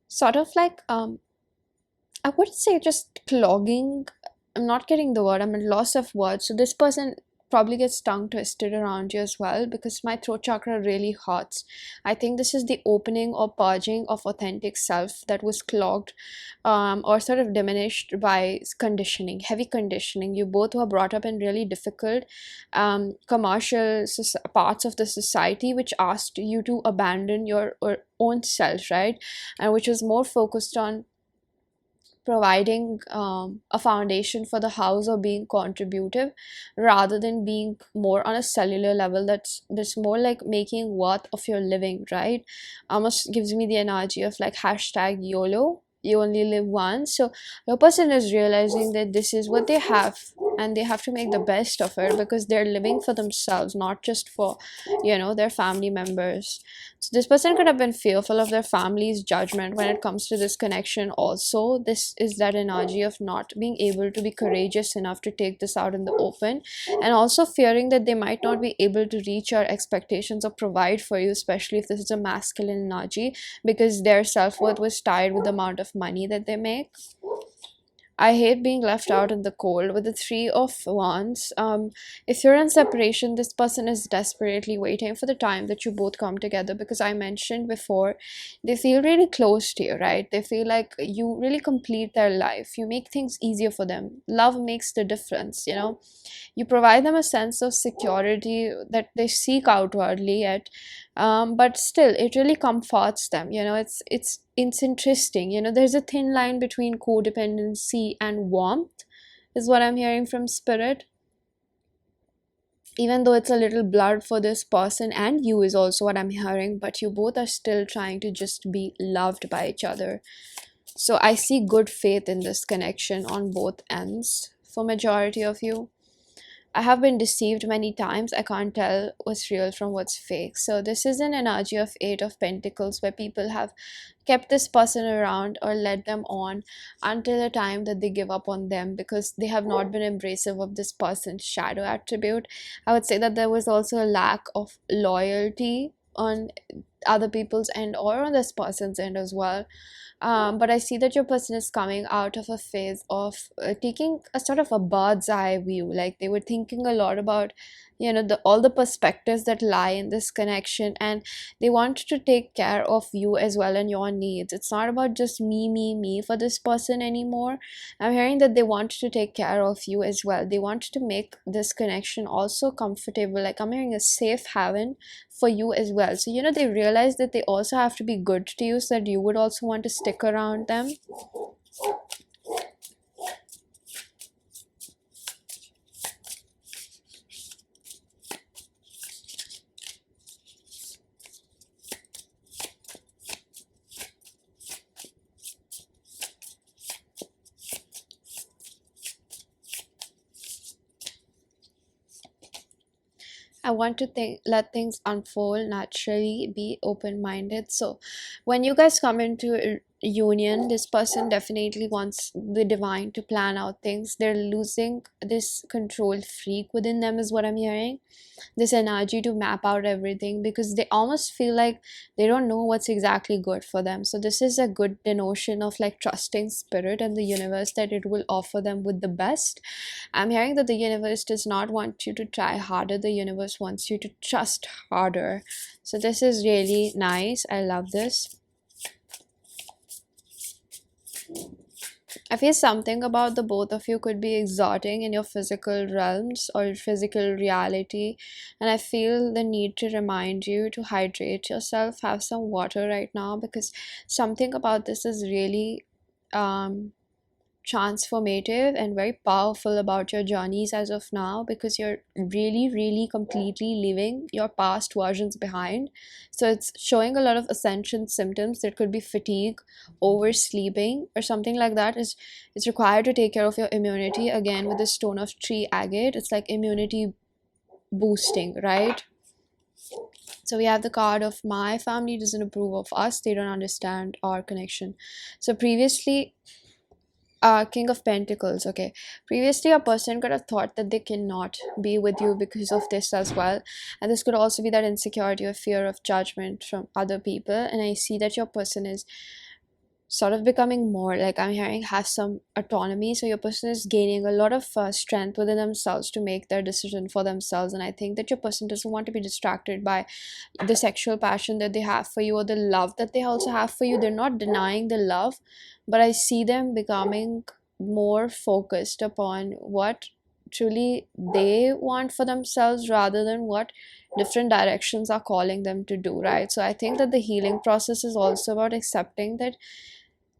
sort of like I wouldn't say just clogging. I'm not getting the word. I'm at loss of words. So this person probably gets tongue twisted around you as well, because my throat chakra really hurts. I think this is the opening or purging of authentic self that was clogged or sort of diminished by conditioning, heavy conditioning. You both were brought up in really difficult commercial parts of the society, which asked you to abandon your own self, right? And which was more focused on providing a foundation for the house or being contributive, rather than being more on a cellular level. That's more like making worth of your living, right? Almost gives me the energy of like hashtag YOLO, you only live once. So your person is realizing that this is what they have, and they have to make the best of it, because they're living for themselves, not just for, you know, their family members. So this person could have been fearful of their family's judgment when it comes to this connection also. This is that energy of not being able to be courageous enough to take this out in the open, and also fearing that they might not be able to reach your expectations or provide for you, especially if this is a masculine energy, because their self-worth was tied with the amount of money that they make. I hate being left out in the cold. With the Three of Wands, if you're in separation, this person is desperately waiting for the time that you both come together, because I mentioned before, they feel really close to you, right? They feel like you really complete their life. You make things easier for them. Love makes the difference, you know. You provide them a sense of security that they seek outwardly, yet but still it really comforts them, you know. It's interesting, you know. There's a thin line between codependency and warmth, is what I'm hearing from spirit. Even though it's a little blurred for this person and you, is also what I'm hearing, but you both are still trying to just be loved by each other. So I see good faith in this connection on both ends for majority of you. I have been deceived many times. I can't tell what's real from what's fake. So this is an energy of Eight of Pentacles, where people have kept this person around or led them on until the time that they give up on them, because they have not been embracive of this person's shadow attribute. I would say that there was also a lack of loyalty on other people's end or on this person's end as well. But I see that your person is coming out of a phase of taking a sort of a bird's eye view. Like they were thinking a lot about, you know, all the perspectives that lie in this connection, and they want to take care of you as well and your needs. It's not about just me for this person anymore. I'm hearing that they want to take care of you as well. They want to make this connection also comfortable. Like I'm hearing a safe haven for you as well. So, you know, they realize that they also have to be good to you, so that you would also want to stick around them. I want to let things unfold naturally, be open-minded. So when you guys come into union. This person definitely wants the divine to plan out things. They're losing this control freak within them, is what I'm hearing. This energy to map out everything, because they almost feel like they don't know what's exactly good for them. So this is a good denotion of like trusting spirit and the universe, that it will offer them with the best. I'm hearing that the universe does not want you to try harder, the universe wants you to trust harder. So this is really nice. I love this. I feel something about the both of you could be exerting in your physical realms or physical reality, and I feel the need to remind you to hydrate yourself, have some water right now, because something about this is really transformative and very powerful about your journeys as of now, because you're really completely leaving your past versions behind. So it's showing a lot of ascension symptoms. There could be fatigue, oversleeping, or something like that. Is required to take care of your immunity. Again, with the stone of tree agate, it's like immunity boosting, right? So we have the card of my family doesn't approve of us, they don't understand our connection. So previously, King of Pentacles. Okay, previously a person could have thought that they cannot be with you because of this as well, and this could also be that insecurity or fear of judgment from other people. And I see that your person is sort of becoming more, like I'm hearing, has some autonomy. So your person is gaining a lot of strength within themselves to make their decision for themselves. And I think that your person doesn't want to be distracted by the sexual passion that they have for you, or the love that they also have for you. They're not denying the love, but I see them becoming more focused upon what truly they want for themselves, rather than what different directions are calling them to do, right? So I think that the healing process is also about accepting that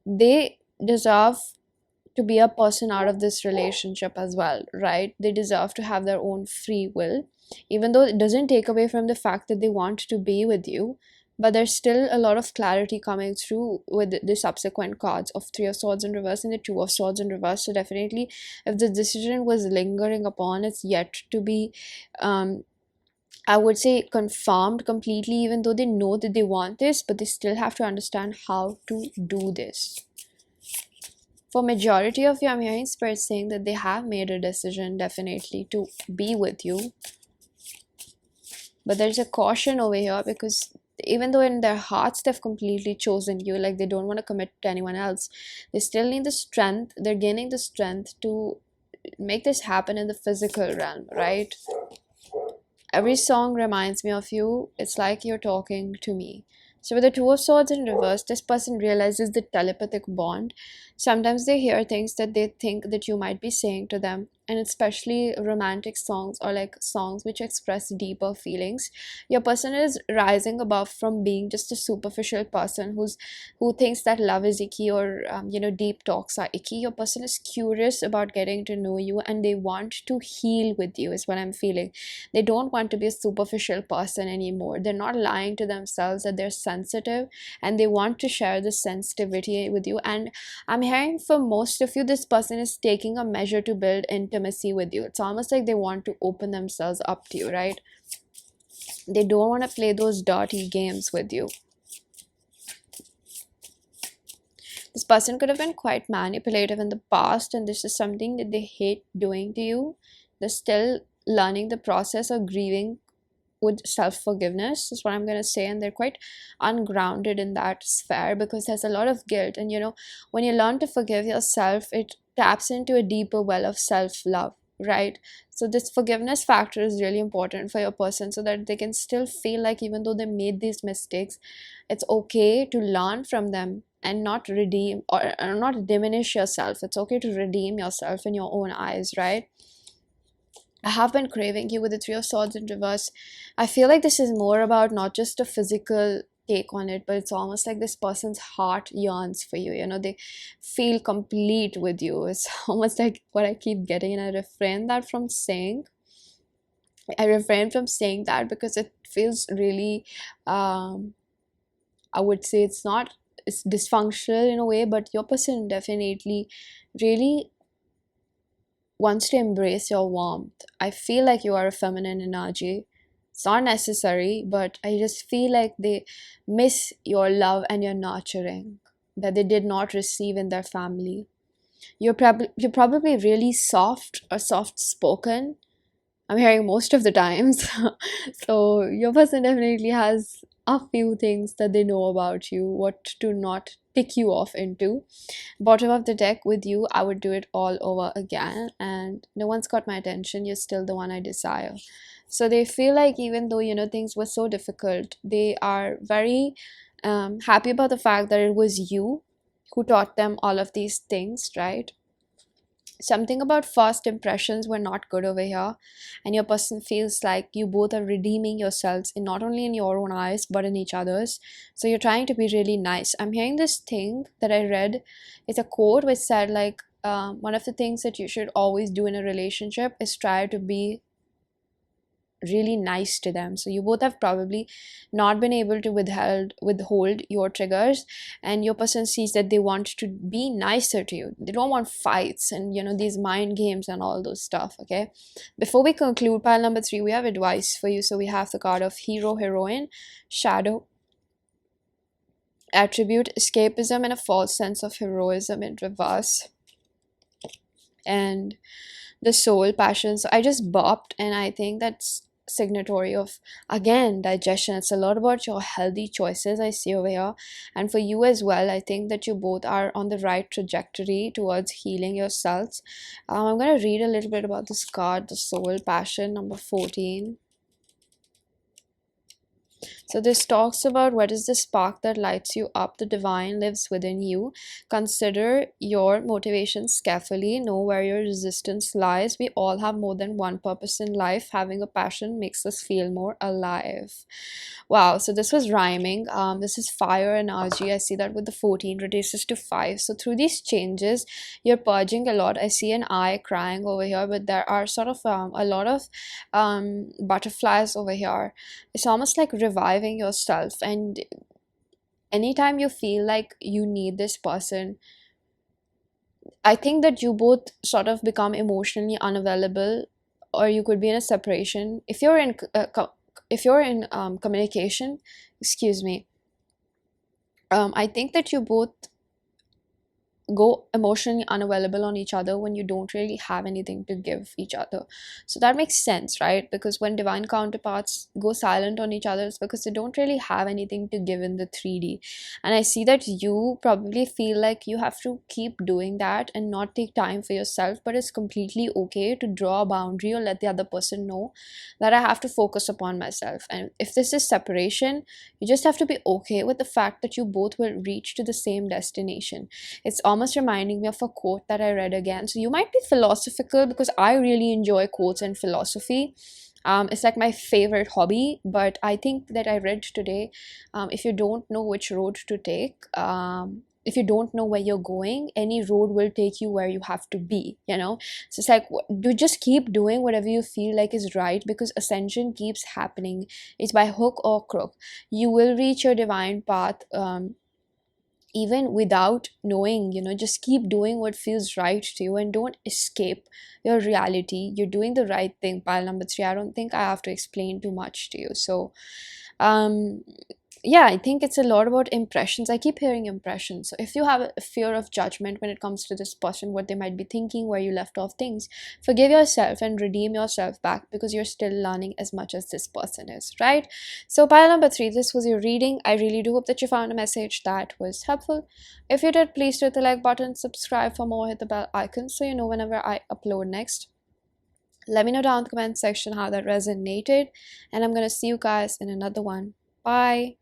they deserve to be a person out of this relationship as well, right? They deserve to have their own free will, even though it doesn't take away from the fact that they want to be with you. But there's still a lot of clarity coming through with the subsequent cards of Three of Swords in reverse and the Two of Swords in reverse. So definitely, if the decision was lingering upon, it's yet to be I would say confirmed completely, even though they know that they want this, but they still have to understand how to do this. For majority of you, I'm hearing spirit saying that they have made a decision definitely to be with you. But there's a caution over here, because even though in their hearts they've completely chosen you, like they don't want to commit to anyone else, they still need the strength. They're gaining the strength to make this happen in the physical realm, right? Every song reminds me of you. It's like you're talking to me. So with the Two of Swords in reverse, this person realizes the telepathic bond. Sometimes they hear things that they think that you might be saying to them, and especially romantic songs, or like songs which express deeper feelings. Your person is rising above from being just a superficial person who thinks that love is icky, or deep talks are icky. Your person is curious about getting to know you, and they want to heal with you, is what I'm feeling. They don't want to be a superficial person anymore. They're not lying to themselves that they're sensitive, and they want to share this sensitivity with you. And I'm hearing for most of you, this person is taking a measure to build intimacy with you. It's almost like they want to open themselves up to you, right? They don't want to play those dirty games with you. This person could have been quite manipulative in the past, and this is something that they hate doing to you. They're still learning the process of grieving with self-forgiveness, is what I'm going to say. And they're quite ungrounded in that sphere, because there's a lot of guilt. And when you learn to forgive yourself, it taps into a deeper well of self-love, right? So this forgiveness factor is really important for your person, so that they can still feel like even though they made these mistakes, it's okay to learn from them and not redeem or not diminish yourself. It's okay to redeem yourself in your own eyes, right? I have been craving you with the Three of Swords in reverse. I feel like this is more about not just a physical take on it, but it's almost like this person's heart yearns for you. They feel complete with you. It's almost like what I keep getting, and I refrain from saying that because it feels really, I would say it's dysfunctional in a way, but your person definitely really wants to embrace your warmth. I feel like you are a feminine energy. It's not necessary, but I just feel like they miss your love and your nurturing. that they did not receive in their family. You're probably really soft or soft spoken. I'm hearing most of the times. So your person definitely has a few things that they know about you, what to not tick you off into. Bottom of the deck with you, I would do it all over again, and no one's got my attention. You're still the one I desire. So they feel like even though things were so difficult, they are very happy about the fact that it was you who taught them all of these things, right? Something about first impressions were not good over here, and your person feels like you both are redeeming yourselves in not only in your own eyes but in each other's. So you're trying to be really nice. I'm hearing this thing that I read. It's a quote which said like, one of the things that you should always do in a relationship is try to be really nice to them. So you both have probably not been able to withhold your triggers, and your person sees that they want to be nicer to you. They don't want fights and these mind games and all those stuff. Okay, before we conclude pile number 3, we have advice for you. So we have the card of hero, heroine, shadow, attribute, escapism, and a false sense of heroism in reverse, and the soul, passion. So I just bopped, and I think that's signatory of, again, digestion. It's a lot about your healthy choices I see over here, and for you as well. I think that you both are on the right trajectory towards healing yourselves. I'm going to read a little bit about this card, the soul, passion, number 14. So this talks about what is the spark that lights you up. The divine lives within you. Consider your motivations carefully. Know where your resistance lies. We all have more than one purpose in life. Having a passion makes us feel more alive. Wow, so this was rhyming. This is fire energy. I see that with the 14 reduces to 5. So through these changes, you're purging a lot. I see an eye crying over here, but there are sort of a lot of butterflies over here. It's almost like reviving yourself, and anytime you feel like you need this person, I think that you both sort of become emotionally unavailable, or you could be in a separation. If you're in communication, excuse me, I think that you both go emotionally unavailable on each other when you don't really have anything to give each other. So that makes sense, right? Because when divine counterparts go silent on each other, it's because they don't really have anything to give in the 3D. And I see that you probably feel like you have to keep doing that and not take time for yourself, but it's completely okay to draw a boundary or let the other person know that I have to focus upon myself. And if this is separation, you just have to be okay with the fact that you both will reach to the same destination. It's almost reminding me of a quote that I read again. So you might be philosophical, because I really enjoy quotes and philosophy. It's like my favorite hobby. But I think that I read today, if you don't know which road to take, if you don't know where you're going, any road will take you where you have to be, So it's like, do just keep doing whatever you feel like is right, because ascension keeps happening. It's by hook or crook. You will reach your divine path, even without knowing. Just keep doing what feels right to you and don't escape your reality. You're doing the right thing. Pile number 3, I don't think I have to explain too much to you. So yeah, I think it's a lot about impressions. I keep hearing impressions. So if you have a fear of judgment when it comes to this person, what they might be thinking, where you left off things, forgive yourself and redeem yourself back, because you're still learning as much as this person is, right? So pile number 3, this was your reading. I really do hope that you found a message that was helpful. If you did, please hit the like button, subscribe for more, hit the bell icon so you know whenever I upload next. Let me know down in the comment section how that resonated, and I'm gonna see you guys in another one. Bye.